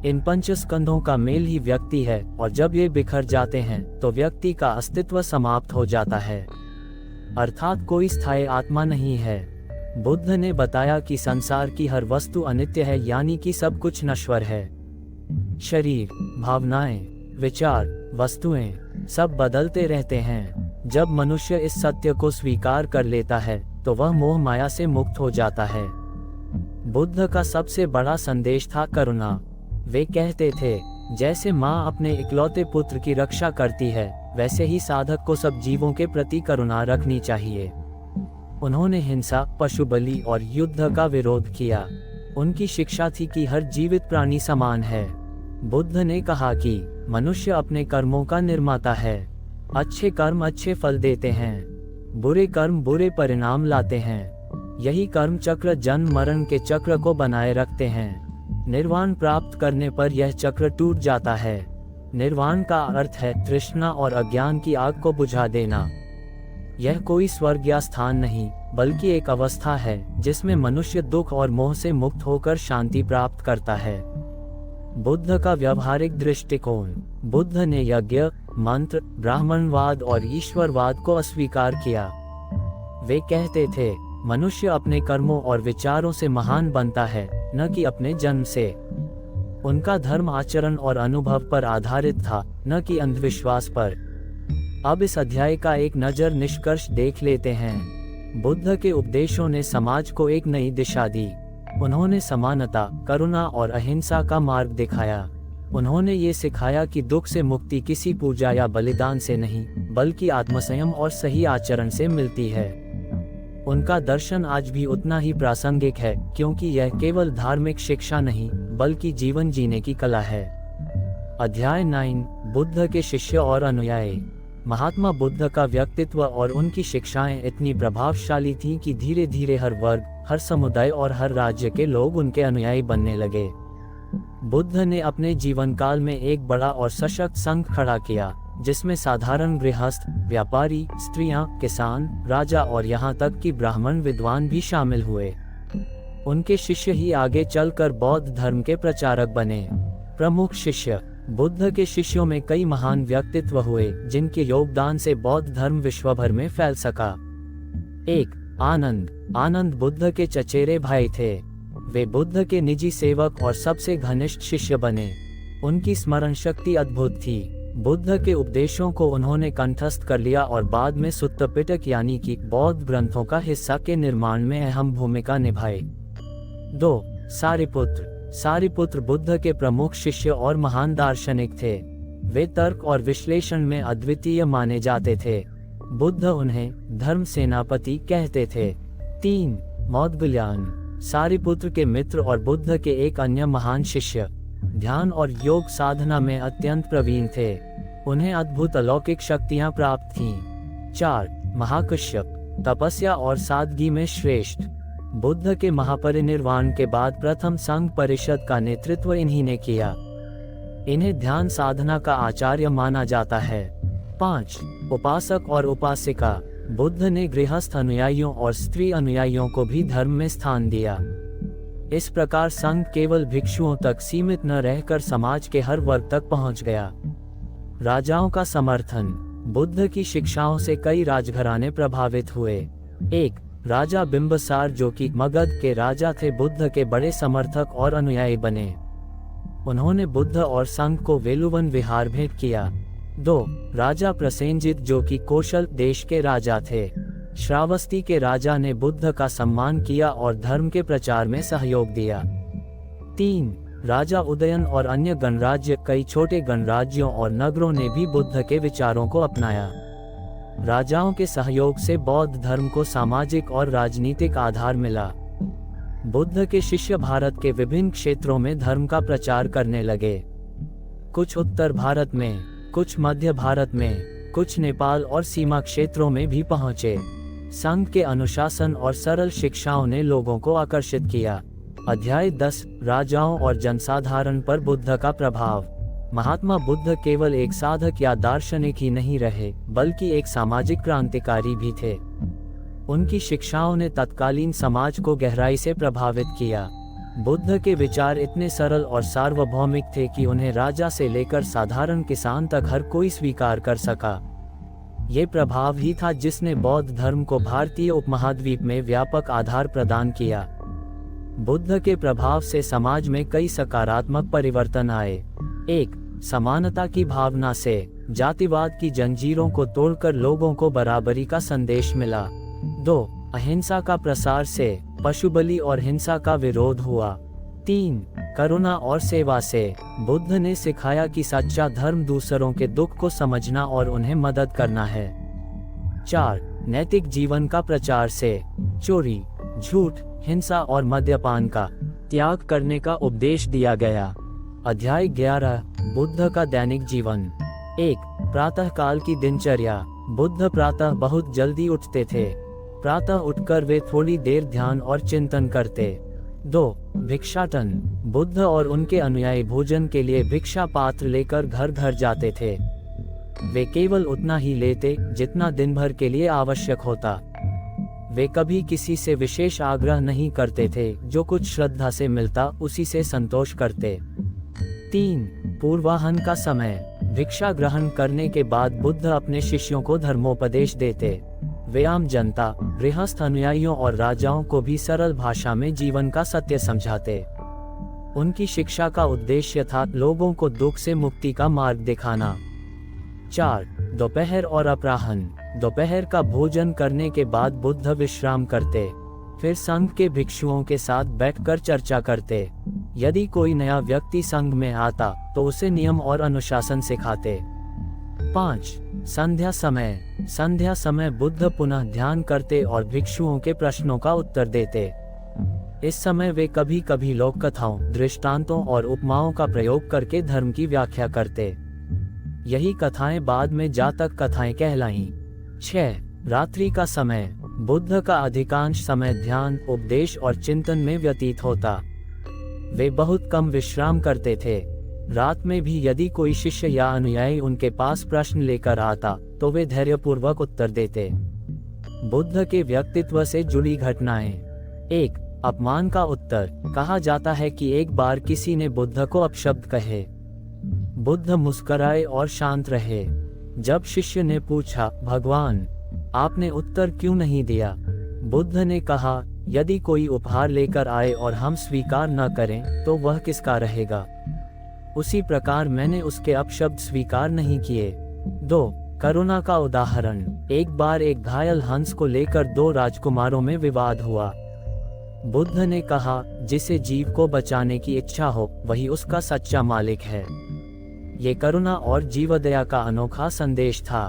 इन पंचस्कंधों का मेल ही व्यक्ति है, और जब ये बिखर जाते हैं तो व्यक्ति का अस्तित्व समाप्त हो जाता है। अर्थात कोई स्थायी आत्मा नहीं है। बुद्ध ने बताया कि संसार की हर वस्तु अनित्य है, यानी कि सब कुछ नश्वर है। शरीर, भावनाएं, विचार, वस्तुएं सब बदलते रहते हैं। जब मनुष्य इस सत्य को स्वीकार कर लेता है, तो वह मोह माया से मुक्त हो जाता है। बुद्ध का सबसे बड़ा संदेश था करुणा। वे कहते थे, जैसे माँ अपने इकलौते पुत्र की रक्षा करती है, वैसे ही साधक को सब जीवों के प्रति करुणा रखनी चाहिए। उन्होंने हिंसा, पशु बलि और युद्ध का विरोध किया। उनकी शिक्षा थी कि हर जीवित प्राणी समान है। बुद्ध ने कहा कि मनुष्य अपने कर्मों का निर्माता है। अच्छे कर्म अच्छे फल देते हैं, बुरे कर्म बुरे परिणाम लाते हैं। यही कर्म चक्र जन्म मरण के चक्र को बनाए रखते हैं। निर्वाण प्राप्त करने पर यह चक्र टूट जाता है। निर्वाण का अर्थ है तृष्णा और अज्ञान की आग को बुझा देना। यह कोई स्वर्ग या स्थान नहीं, बल्कि एक अवस्था है जिसमें मनुष्य दुख और मोह से मुक्त होकर शांति प्राप्त करता है। बुद्ध का व्यवहारिक दृष्टिकोण। बुद्ध ने यज्ञ, मंत्र, ब्राह्मणवाद और ईश्वरवाद को अस्वीकार किया। वे कहते थे, मनुष्य अपने कर्मों और विचारों से महान बनता है, न कि अपने जन्म से। उनका धर्म आचरण और अनुभव पर आधारित था, न कि अंधविश्वास पर। अब इस अध्याय का एक नजर निष्कर्ष देख लेते हैं। बुद्ध के उपदेशों ने समाज को एक नई दिशा दी। उन्होंने समानता, करुणा और अहिंसा का मार्ग दिखाया। उन्होंने ये सिखाया कि दुख से मुक्ति किसी पूजा या बलिदान से नहीं, बल्कि आत्मसंयम और सही आचरण से मिलती है। उनका दर्शन आज भी उतना ही प्रासंगिक है, क्योंकि यह केवल धार्मिक शिक्षा नहीं, बल्कि जीवन जीने की कला है। अध्याय 9, बुद्ध के शिष्य और अनुयायी। महात्मा बुद्ध का व्यक्तित्व और उनकी शिक्षाएं इतनी प्रभावशाली थीं कि धीरे धीरे हर वर्ग, हर समुदाय और हर राज्य के लोग उनके अनुयायी बनने लगे। बुद्ध ने अपने जीवन काल में एक बड़ा और सशक्त संघ खड़ा किया, जिसमें साधारण गृहस्थ, व्यापारी, स्त्रियां, किसान, राजा और यहाँ तक कि ब्राह्मण विद्वान भी शामिल हुए। उनके शिष्य ही आगे चलकर बौद्ध धर्म के प्रचारक बने। प्रमुख शिष्य। बुद्ध के शिष्यों में कई महान व्यक्तित्व हुए, जिनके योगदान से बौद्ध धर्म विश्व भर में फैल सका। 1. आनंद। आनंद बुद्ध के चचेरे भाई थे। वे बुद्ध के निजी सेवक और सबसे घनिष्ठ शिष्य बने। उनकी स्मरण शक्ति अद्भुत थी। बुद्ध के उपदेशों को उन्होंने कंठस्थ कर लिया और बाद में सुत्त पिटक यानी कि बौद्ध ग्रंथों का हिस्सा के निर्माण में अहम भूमिका निभाई। 2. सारिपुत्र। सारिपुत्र बुद्ध के प्रमुख शिष्य और महान दार्शनिक थे। वे तर्क और विश्लेषण में अद्वितीय माने जाते थे। बुद्ध उन्हें धर्म सेनापति कहते थे। 3. मौदगल्यान। सारिपुत्र के मित्र और बुद्ध के एक अन्य महान शिष्य, ध्यान और योग साधना में अत्यंत प्रवीण थे। उन्हें अद्भुत अलौकिक शक्तियां प्राप्त थीं। 4. महाकश्यप। तपस्या और सादगी में श्रेष्ठ। बुद्ध के महापरिनिर्वाण के बाद प्रथम संघ परिषद का नेतृत्व इन्हीं ने किया। इन्हें ध्यान साधना का आचार्य माना जाता है। 5. उपासक और उपासिका। बुद्ध ने गृहस्थ अनुयायियों और स्त्री अनुयायियों को भी धर्म में स्थान दिया। इस प्रकार संघ केवल भिक्षुओं तक सीमित न रहकर समाज के हर वर्ग तक पहुंच गया। राजाओं का समर्थन। बुद्ध की शिक्षाओं से कई राजघराने प्रभावित हुए। 1. राजा बिंबिसार, जो कि मगध के राजा थे, बुद्ध के बड़े समर्थक और अनुयायी बने। उन्होंने बुद्ध और संघ को वेलुवन विहार भेंट किया। 2. राजा प्रसेनजित, जो कि कौशल देश के राजा थे। श्रावस्ती के राजा ने बुद्ध का सम्मान किया और धर्म के प्रचार में सहयोग दिया। 3. राजा उदयन और अन्य गणराज्य। कई छोटे गणराज्यों और नगरों ने भी बुद्ध के विचारों को अपनाया। राजाओं के सहयोग से बौद्ध धर्म को सामाजिक और राजनीतिक आधार मिला। बुद्ध के शिष्य भारत के विभिन्न क्षेत्रों में धर्म का प्रचार करने लगे। कुछ उत्तर भारत में, कुछ मध्य भारत में, कुछ नेपाल और सीमा क्षेत्रों में भी पहुंचे। संघ के अनुशासन और सरल शिक्षाओं ने लोगों को आकर्षित किया। अध्याय 10, राजाओं और जनसाधारण पर बुद्ध का प्रभाव। महात्मा बुद्ध केवल एक साधक या दार्शनिक ही नहीं रहे, बल्कि एक सामाजिक क्रांतिकारी भी थे। उनकी शिक्षाओं ने तत्कालीन समाज को गहराई से प्रभावित किया। बुद्ध के विचार इतने सरल और सार्वभौमिक थे कि उन्हें राजा से लेकर साधारण किसान तक हर कोई स्वीकार कर सका। ये प्रभाव ही था जिसने बौद्ध धर्म को भारतीय उपमहाद्वीप में व्यापक आधार प्रदान किया। बुद्ध के प्रभाव से समाज में कई सकारात्मक परिवर्तन आए। 1. समानता की भावना से। जातिवाद की जंजीरों को तोड़कर लोगों को बराबरी का संदेश मिला। 2. अहिंसा का प्रसार से। पशुबलि और हिंसा का विरोध हुआ। 3. करुणा और सेवा से। बुद्ध ने सिखाया कि सच्चा धर्म दूसरों के दुख को समझना और उन्हें मदद करना है। 4. नैतिक जीवन का प्रचार से। चोरी, झूठ, हिंसा और मद्यपान का त्याग करने का उपदेश दिया गया। अध्याय 11, बुद्ध का दैनिक जीवन। 1. प्रातः काल की दिनचर्या। बुद्ध प्रातः बहुत जल्दी उठते थे। प्रातः उठकर वे थोड़ी देर ध्यान और चिंतन करते। 2. भिक्षाटन। बुद्ध और उनके अनुयायी भोजन के लिए भिक्षा पात्र लेकर घर घर जाते थे। वे केवल उतना ही लेते जितना दिन भर के लिए आवश्यक होता। वे कभी किसी से विशेष आग्रह नहीं करते थे, जो कुछ श्रद्धा से मिलता उसी से संतोष करते। 3. पूर्वाहन का समय। भिक्षा ग्रहण करने के बाद बुद्ध अपने शिष्यों को धर्मोपदेश देते। वे आम जनता, गृहस्थ अनुयायियों और राजाओं को भी सरल भाषा में जीवन का सत्य समझाते। उनकी शिक्षा का उद्देश्य था लोगों को दुख से मुक्ति का मार्ग दिखाना। 4. दोपहर और अपराह्न। दोपहर का भोजन करने के बाद बुद्ध विश्राम करते, फिर संघ के भिक्षुओं के साथ बैठकर चर्चा करते। यदि कोई नया व्यक्ति संघ में आता तो उसे नियम और अनुशासन सिखाते। 5. संध्या समय। संध्या समय बुद्ध पुनः ध्यान करते और भिक्षुओं के प्रश्नों का उत्तर देते। इस समय वे कभी कभी लोक कथाओं, दृष्टांतों और उपमाओं का प्रयोग करके धर्म की व्याख्या करते। यही कथाएं बाद में जातक कथाएं कहलाईं। 6. रात्रि का समय। बुद्ध का अधिकांश समय ध्यान, उपदेश और चिंतन में व्यतीत होता। वे बहुत कम विश्राम करते थे। रात में भी यदि कोई शिष्य या अनुयायी उनके पास प्रश्न लेकर आता तो वे धैर्यपूर्वक उत्तर देते। बुद्ध के व्यक्तित्व से जुड़ी घटनाएं। 1. अपमान का उत्तर। कहा जाता है कि एक बार किसी ने बुद्ध को अपशब्द कहे। बुद्ध मुस्कुराए और शांत रहे। जब शिष्य ने पूछा, भगवान, आपने उत्तर क्यों नहीं दिया? बुद्ध ने कहा, यदि कोई उपहार लेकर आए और हम स्वीकार न करें तो वह किसका रहेगा? उसी प्रकार मैंने उसके अपशब्द स्वीकार नहीं किए। 2. करुणा का उदाहरण। एक बार एक घायल हंस को लेकर 2 राजकुमारों में विवाद हुआ। बुद्ध ने कहा, जिसे जीव को बचाने की इच्छा हो वही उसका सच्चा मालिक है। ये करुणा और जीवदया का अनोखा संदेश था।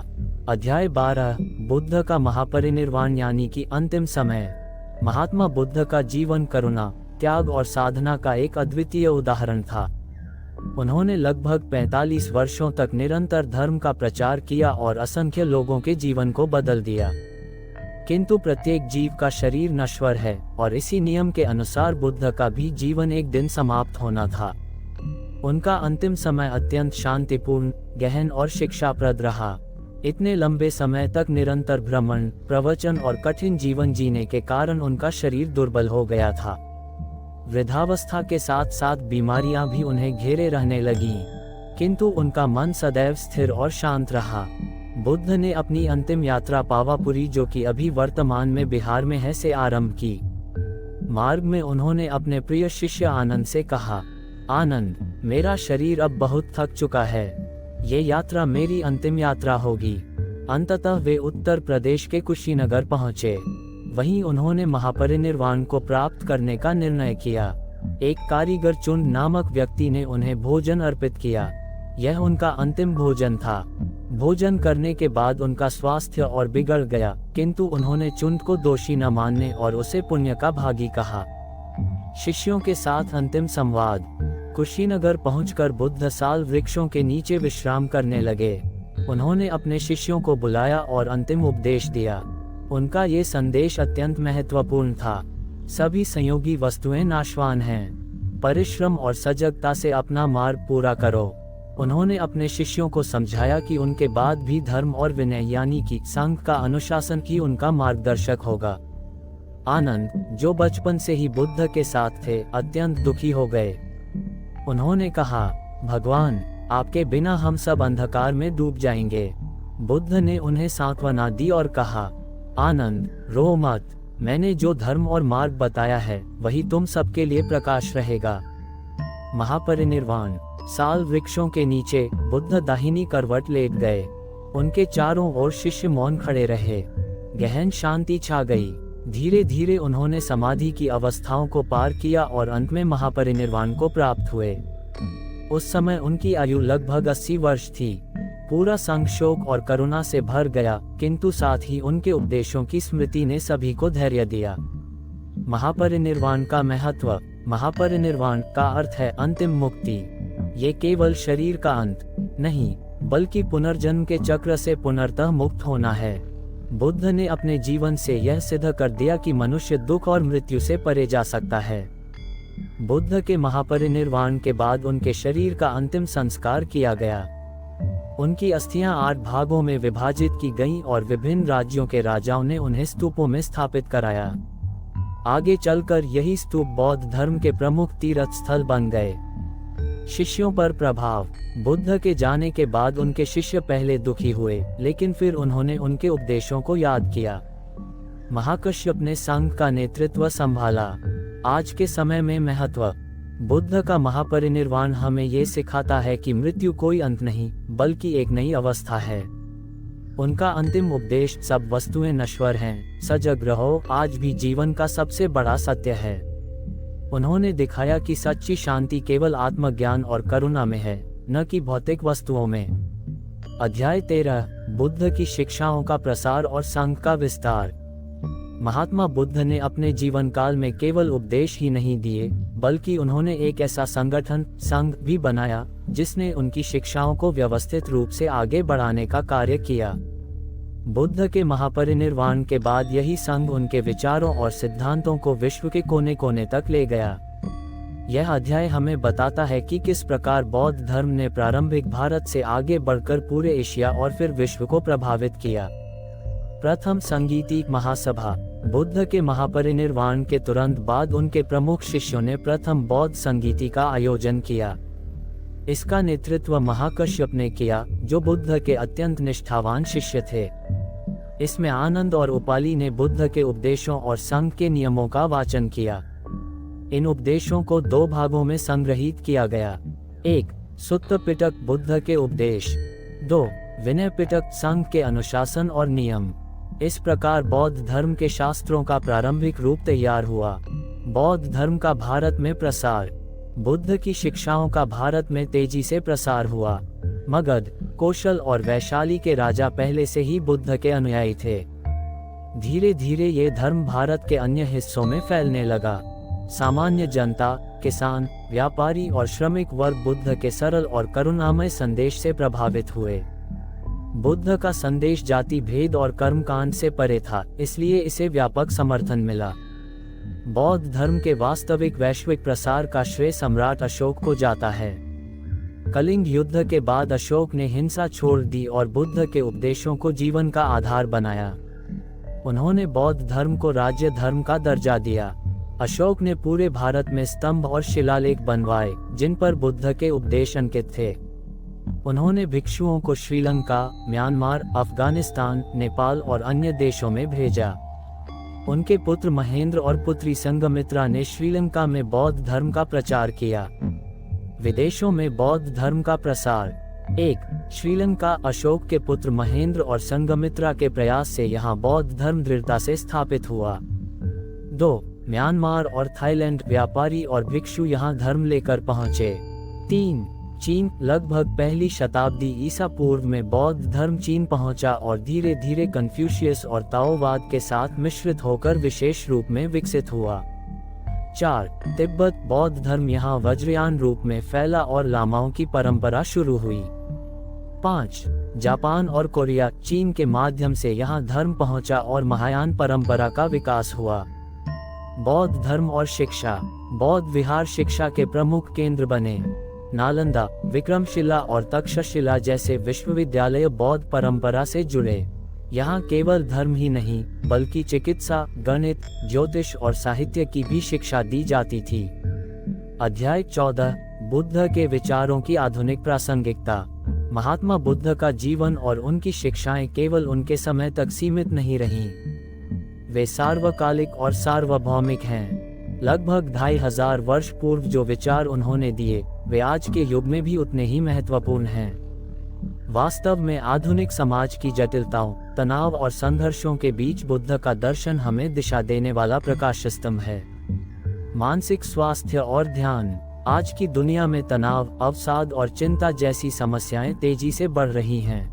अध्याय 12। बुद्ध का महापरिनिर्वाण यानी कि अंतिम समय। महात्मा बुद्ध का जीवन करुणा, त्याग और साधना का एक अद्वितीय उदाहरण था। उन्होंने लगभग 45 वर्षों तक निरंतर धर्म का प्रचार किया और असंख्य लोगों के जीवन को बदल दिया। किंतु प्रत्येक जीव का शरीर नश्वर है और इसी नियम के अनुसार बुद्ध का भी जीवन एक दिन समाप्त होना था। उनका अंतिम समय अत्यंत शांतिपूर्ण, गहन और शिक्षाप्रद रहा। इतने लंबे समय तक निरंतर भ्रमण, प्रवचन और कठिन जीवन जीने के कारण उनका शरीर दुर्बल हो गया था। वृद्धावस्था के साथ साथ बीमारियां भी उन्हें घेरे रहने लगीं, किंतु उनका मन सदैव स्थिर और शांत रहा। बुद्ध ने अपनी अंतिम यात्रा पावापुरी, जो कि अभी वर्तमान में बिहार में है, से आरंभ की। मार्ग में उन्होंने अपने प्रिय शिष्य आनंद से कहा, आनंद, मेरा शरीर अब बहुत थक चुका है, ये यात्रा मेरी अंतिम यात्रा होगी। अंततः वे उत्तर प्रदेश के कुशीनगर पहुँचे। वहीं उन्होंने महापरिनिर्वाण को प्राप्त करने का निर्णय किया। एक कारीगर चुंड नामक व्यक्ति ने उन्हें भोजन अर्पित किया। यह उनका अंतिम भोजन था। भोजन करने के बाद उनका स्वास्थ्य और बिगड़ गया, किंतु उन्होंने चुंड को दोषी न मानने और उसे पुण्य का भागी कहा। शिष्यों के साथ अंतिम संवाद। कुशीनगर पहुंचकर बुद्ध साल वृक्षों के नीचे विश्राम करने लगे। उन्होंने अपने शिष्यों को बुलाया और अंतिम उपदेश दिया। उनका ये संदेश अत्यंत महत्वपूर्ण था। सभी संयोगी वस्तुएं नाशवान हैं। परिश्रम और सजगता से अपना मार्ग पूरा करो। उन्होंने अपने शिष्यों को समझाया कि उनके बाद भी धर्म और विनय यानी कि संघ का अनुशासन ही उनका मार्गदर्शक होगा। आनंद, जो बचपन से ही बुद्ध के साथ थे, अत्यंत दुखी हो गए। उन्होंने कहा, भगवान, आपके बिना हम सब अंधकार में डूब जाएंगे। बुद्ध ने उन्हें सांत्वना दी और कहा, आनंद, रो मत, मैंने जो धर्म और मार्ग बताया है वही तुम सबके लिए प्रकाश रहेगा। महापरिनिर्वाण। साल वृक्षों के नीचे बुद्ध दाहिनी करवट लेट गए। उनके चारों ओर शिष्य मौन खड़े रहे। गहन शांति छा गई। धीरे धीरे उन्होंने समाधि की अवस्थाओं को पार किया और अंत में महापरिनिर्वाण को प्राप्त हुए। उस समय उनकी आयु लगभग 80 वर्ष थी। पूरा संघ शोक और करुणा से भर गया, किंतु साथ ही उनके उपदेशों की स्मृति ने सभी को धैर्य दिया। महापरिनिर्वाण का महत्व। महापरिनिर्वाण का अर्थ है अंतिम मुक्ति। ये केवल शरीर का अंत नहीं, बल्कि पुनर्जन्म के चक्र से पुनर्तः मुक्त होना है। बुद्ध ने अपने जीवन से यह सिद्ध कर दिया कि मनुष्य दुख और मृत्यु से परे जा सकता है। बुद्ध के महापरिनिर्वाण के बाद उनके शरीर का अंतिम संस्कार किया गया। उनकी अस्थियां 8 भागों में विभाजित की गईं और विभिन्न राज्यों के राजाओं ने उन्हें स्तूपों में स्थापित कराया। आगे चलकर यही स्तूप बौद्ध धर्म के प्रमुख तीर्थ स्थल बन गए। शिष्यों पर प्रभाव। बुद्ध के जाने के बाद उनके शिष्य पहले दुखी हुए, लेकिन फिर उन्होंने उनके उपदेशों को याद किया। महाकश्यप ने संघ का नेतृत्व संभाला। आज के समय में महत्व। बुद्ध का महापरिनिर्वाण हमें ये सिखाता है कि मृत्यु कोई अंत नहीं, बल्कि एक नई अवस्था है। उनका अंतिम उपदेश, सब वस्तुएं नश्वर हैं, सजग रहो, आज भी जीवन का सबसे बड़ा सत्य है। उन्होंने दिखाया कि सच्ची शांति केवल आत्मज्ञान और करुणा में है, न कि भौतिक वस्तुओं में। अध्याय 13, बुद्ध की शिक्षाओं का प्रसार और संघ का विस्तार। महात्मा बुद्ध ने अपने जीवन काल में केवल उपदेश ही नहीं दिए, बल्कि उन्होंने एक ऐसा संगठन, संघ भी बनाया, जिसने उनकी शिक्षाओं को व्यवस्थित रूप से आगे बढ़ाने का कार्य किया। बुद्ध के महापरिनिर्वाण के बाद यही संघ उनके विचारों और सिद्धांतों को विश्व के कोने कोने तक ले गया। यह अध्याय हमें बताता है कि किस प्रकार बौद्ध धर्म ने प्रारंभिक भारत से आगे बढ़कर पूरे एशिया और फिर विश्व को प्रभावित किया। प्रथम संगीतिक महासभा। बुद्ध के महापरिनिर्वाण के तुरंत बाद उनके प्रमुख शिष्यों ने प्रथम बौद्ध संगीति का आयोजन किया। इसका नेतृत्व महाकश्यप ने किया, जो बुद्ध के अत्यंत निष्ठावान शिष्य थे। इसमें आनंद और उपाली ने बुद्ध के उपदेशों और संघ के नियमों का वाचन किया। इन उपदेशों को 2 भागों में संग्रहित किया गया। 1. सुत्त पिटक बुद्ध के उपदेश। 2. विनय पिटक संघ के अनुशासन और नियम। इस प्रकार बौद्ध धर्म के शास्त्रों का प्रारंभिक रूप तैयार हुआ। बौद्ध धर्म का भारत में प्रसार। बुद्ध की शिक्षाओं का भारत में तेजी से प्रसार हुआ। मगध, कौशल और वैशाली के राजा पहले से ही बुद्ध के अनुयायी थे। धीरे धीरे ये धर्म भारत के अन्य हिस्सों में फैलने लगा। सामान्य जनता, किसान, व्यापारी और श्रमिक वर्ग बुद्ध के सरल और करुणामय संदेश से प्रभावित हुए। बुद्ध का संदेश जाति भेद और कर्मकांड से परे था, इसलिए इसे व्यापक समर्थन मिला। बौद्ध धर्म के वास्तविक वैश्विक प्रसार का श्रेय सम्राट अशोक को जाता है। कलिंग युद्ध के बाद अशोक ने हिंसा छोड़ दी और बुद्ध के उपदेशों को जीवन का आधार बनाया। उन्होंने बौद्ध धर्म को राज्य धर्म का दर्जा दिया। अशोक ने पूरे भारत में स्तंभ और शिलालेख बनवाए, जिन पर बुद्ध के उपदेश अंकित थे। उन्होंने भिक्षुओं को श्रीलंका, म्यांमार, अफगानिस्तान, नेपाल और अन्य देशों में भेजा। उनके पुत्र महेंद्र और पुत्री संघमित्रा ने श्रीलंका में बौद्ध धर्म का प्रचार किया। विदेशों में बौद्ध धर्म का प्रसार। 1. श्रीलंका। अशोक के पुत्र महेंद्र और संघमित्रा के प्रयास से यहाँ बौद्ध धर्म दृढ़ता से स्थापित हुआ। 2. म्यांमार और थाईलैंड। व्यापारी और भिक्षु यहाँ धर्म लेकर पहुँचे। 3. चीन। लगभग पहली शताब्दी ईसा पूर्व में बौद्ध धर्म चीन पहुंचा और धीरे धीरे कन्फ्यूशियस और ताओवाद के साथ मिश्रित होकर विशेष रूप में विकसित हुआ। 4. तिब्बत। बौद्ध धर्म यहाँ वज्रयान रूप में फैला और लामाओं की परंपरा शुरू हुई। 5. जापान और कोरिया। चीन के माध्यम से यहाँ धर्म पहुंचा और महायान परंपरा का विकास हुआ। बौद्ध धर्म और शिक्षा। बौद्ध विहार शिक्षा के प्रमुख केंद्र बने। नालंदा, विक्रमशिला और तक्षशिला जैसे विश्वविद्यालय बौद्ध परंपरा से जुड़े। यहाँ केवल धर्म ही नहीं, बल्कि चिकित्सा, गणित, ज्योतिष और साहित्य की भी शिक्षा दी जाती थी। अध्याय 14, बुद्ध के विचारों की आधुनिक प्रासंगिकता। महात्मा बुद्ध का जीवन और उनकी शिक्षाएं केवल उनके समय तक सीमित नहीं रहीं। वे सार्वकालिक और सार्वभौमिक हैं। लगभग 2500 वर्ष पूर्व जो विचार उन्होंने दिए, वे आज के युग में भी उतने ही महत्वपूर्ण हैं। वास्तव में आधुनिक समाज की जटिलताओं, तनाव और संघर्षों के बीच बुद्ध का दर्शन हमें दिशा देने वाला प्रकाश स्तंभ है। मानसिक स्वास्थ्य और ध्यान। आज की दुनिया में तनाव, अवसाद और चिंता जैसी समस्याएं तेजी से बढ़ रही हैं।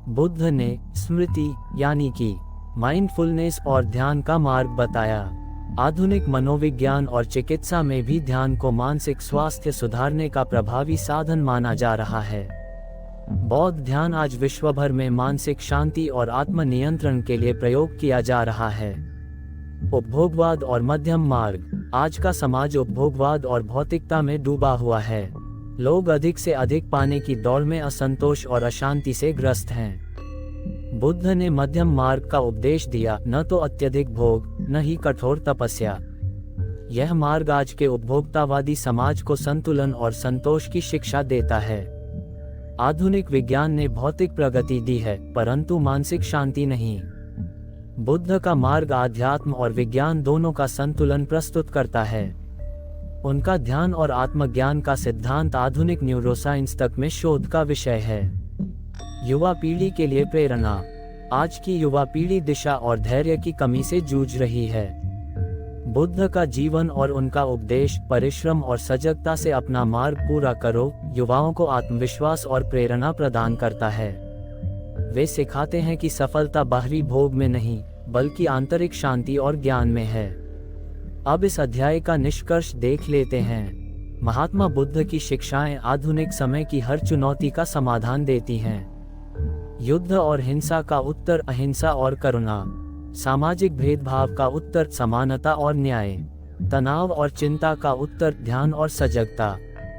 बुद्ध ने स्मृति यानी कि माइंडफुलनेस और ध्यान का मार्ग बताया। आधुनिक मनोविज्ञान और चिकित्सा में भी ध्यान को मानसिक स्वास्थ्य सुधारने का प्रभावी साधन माना जा रहा है। बौद्ध ध्यान आज विश्व भर में मानसिक शांति और आत्म नियंत्रण के लिए प्रयोग किया जा रहा है। उपभोगवाद और मध्यम मार्ग। आज का समाज उपभोगवाद और भौतिकता में डूबा हुआ है। लोग अधिक से अधिक पाने की दौड़ में असंतोष और अशांति से ग्रस्त हैं। बुद्ध ने मध्यम मार्ग का उपदेश दिया, न तो अत्यधिक भोग, न ही कठोर तपस्या। यह मार्ग आज के उपभोक्तावादी समाज को संतुलन और संतोष की शिक्षा देता है। आधुनिक विज्ञान ने भौतिक प्रगति दी है, परंतु मानसिक शांति नहीं। बुद्ध का मार्ग आध्यात्म और विज्ञान दोनों का संतुलन प्रस्तुत करता है। उनका ध्यान और आत्मज्ञान का सिद्धांत आधुनिक न्यूरोसाइंस तक में शोध का विषय है। युवा पीढ़ी के लिए प्रेरणा। आज की युवा पीढ़ी दिशा और धैर्य की कमी से जूझ रही है। बुद्ध का जीवन और उनका उपदेश, परिश्रम और सजगता से अपना मार्ग पूरा करो, युवाओं को आत्मविश्वास और प्रेरणा प्रदान करता है। वे सिखाते हैं कि सफलता बाहरी भोग में नहीं, बल्कि आंतरिक शांति और ज्ञान में है। अब इस अध्याय का निष्कर्ष देख लेते हैं। महात्मा बुद्ध की शिक्षाएं आधुनिक समय की हर चुनौती का समाधान देती हैं। युद्ध और हिंसा का उत्तर अहिंसा और करुणा। सामाजिक भेदभाव का उत्तर समानता और न्याय। तनाव और चिंता का उत्तर ध्यान और सजगता।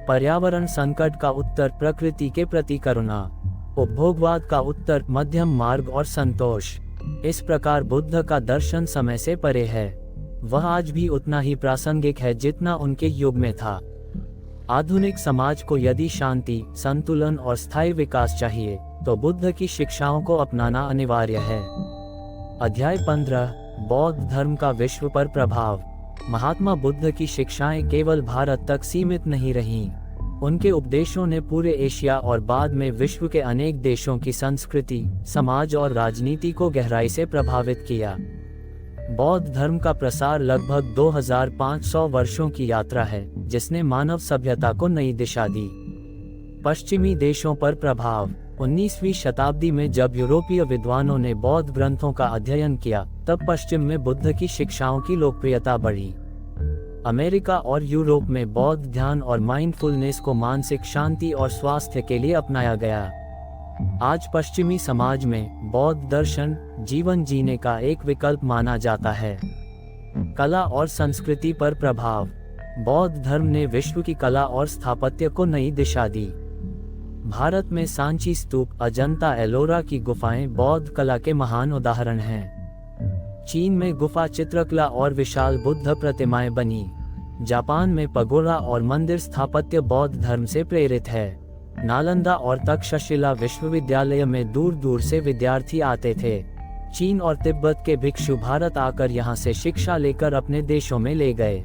पर्यावरण संकट का उत्तर प्रकृति के प्रति करुणा। उपभोगवाद का उत्तर मध्यम मार्ग और संतोष। इस प्रकार बुद्ध का दर्शन समय से परे है। वह आज भी उतना ही प्रासंगिक है जितना उनके युग में था। आधुनिक समाज को यदि शांति, संतुलन और स्थायी विकास चाहिए, तो बुद्ध की शिक्षाओं को अपनाना अनिवार्य है। अध्याय 15, बौद्ध धर्म का विश्व पर प्रभाव। महात्मा बुद्ध की शिक्षाएं केवल भारत तक सीमित नहीं रहीं। उनके उपदेशों ने पूरे एशिया और बाद में विश्व के अनेक देशों की संस्कृति, समाज और राजनीति को गहराई से प्रभावित किया। बौद्ध धर्म का प्रसार लगभग 2500 वर्षों की यात्रा है, जिसने मानव सभ्यता को नई दिशा दी। पश्चिमी देशों पर प्रभाव। 19वीं शताब्दी में जब यूरोपीय विद्वानों ने बौद्ध ग्रंथों का अध्ययन किया, तब पश्चिम में बुद्ध की शिक्षाओं की लोकप्रियता बढ़ी। अमेरिका और यूरोप में बौद्ध ध्यान और माइंडफुलनेस को मानसिक शांति और स्वास्थ्य के लिए अपनाया गया। आज पश्चिमी समाज में बौद्ध दर्शन जीवन जीने का एक विकल्प माना जाता है। कला और संस्कृति पर प्रभाव। बौद्ध धर्म ने विश्व की कला और स्थापत्य को नई दिशा दी। भारत में सांची स्तूप, अजंता एलोरा की गुफाएं बौद्ध कला के महान उदाहरण हैं। चीन में गुफा चित्रकला और विशाल बुद्ध प्रतिमाएं बनी। जापान में पगोड़ा और मंदिर स्थापत्य बौद्ध धर्म से प्रेरित है। नालंदा और तक्षशिला विश्वविद्यालय में दूर दूर से विद्यार्थी आते थे। चीन और तिब्बत के भिक्षु भारत आकर यहाँ से शिक्षा लेकर अपने देशों में ले गए।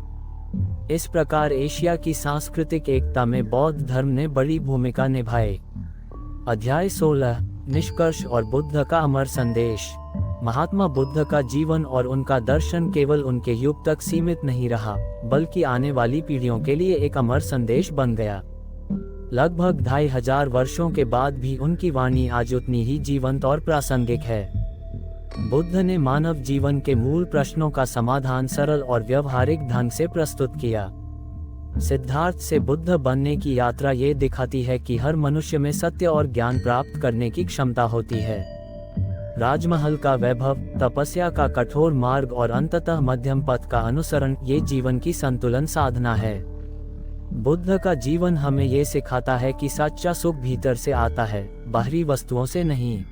इस प्रकार एशिया की सांस्कृतिक एकता में बौद्ध धर्म ने बड़ी भूमिका निभाई। अध्याय 16, निष्कर्ष और बुद्ध का अमर संदेश। महात्मा बुद्ध का जीवन और उनका दर्शन केवल उनके युग तक सीमित नहीं रहा, बल्कि आने वाली पीढ़ियों के लिए एक अमर संदेश बन गया। लगभग 2500 वर्षों के बाद भी उनकी वाणी आज उतनी ही जीवंत और प्रासंगिक है। बुद्ध ने मानव जीवन के मूल प्रश्नों का समाधान सरल और व्यवहारिक ढंग से प्रस्तुत किया। सिद्धार्थ से बुद्ध बनने की यात्रा ये दिखाती है कि हर मनुष्य में सत्य और ज्ञान प्राप्त करने की क्षमता होती है। राजमहल का वैभव, तपस्या का कठोर मार्ग और अंततः मध्यम पथ का अनुसरण, ये जीवन की संतुलन साधना है। बुद्ध का जीवन हमें ये सिखाता है कि सच्चा सुख भीतर से आता है, बाहरी वस्तुओं से नहीं।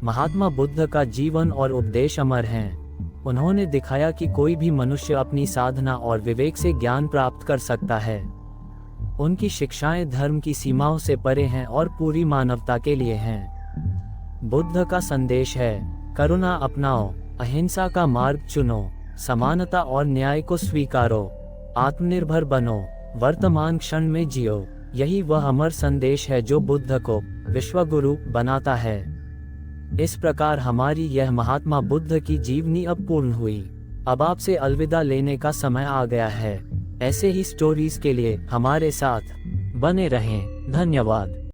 महात्मा बुद्ध का जीवन और उपदेश अमर हैं। उन्होंने दिखाया कि कोई भी मनुष्य अपनी साधना और विवेक से ज्ञान प्राप्त कर सकता है। उनकी शिक्षाएं धर्म की सीमाओं से परे हैं और पूरी मानवता के लिए हैं। बुद्ध का संदेश है, करुणा अपनाओ, अहिंसा का मार्ग चुनो, समानता और न्याय को स्वीकारो, आत्मनिर्भर बनो, वर्तमान क्षण में जियो। यही वह अमर संदेश है जो बुद्ध को विश्वगुरु बनाता है। इस प्रकार हमारी यह महात्मा बुद्ध की जीवनी अब पूर्ण हुई। अब आपसे अलविदा लेने का समय आ गया है। ऐसे ही स्टोरीज के लिए हमारे साथ बने रहें। धन्यवाद।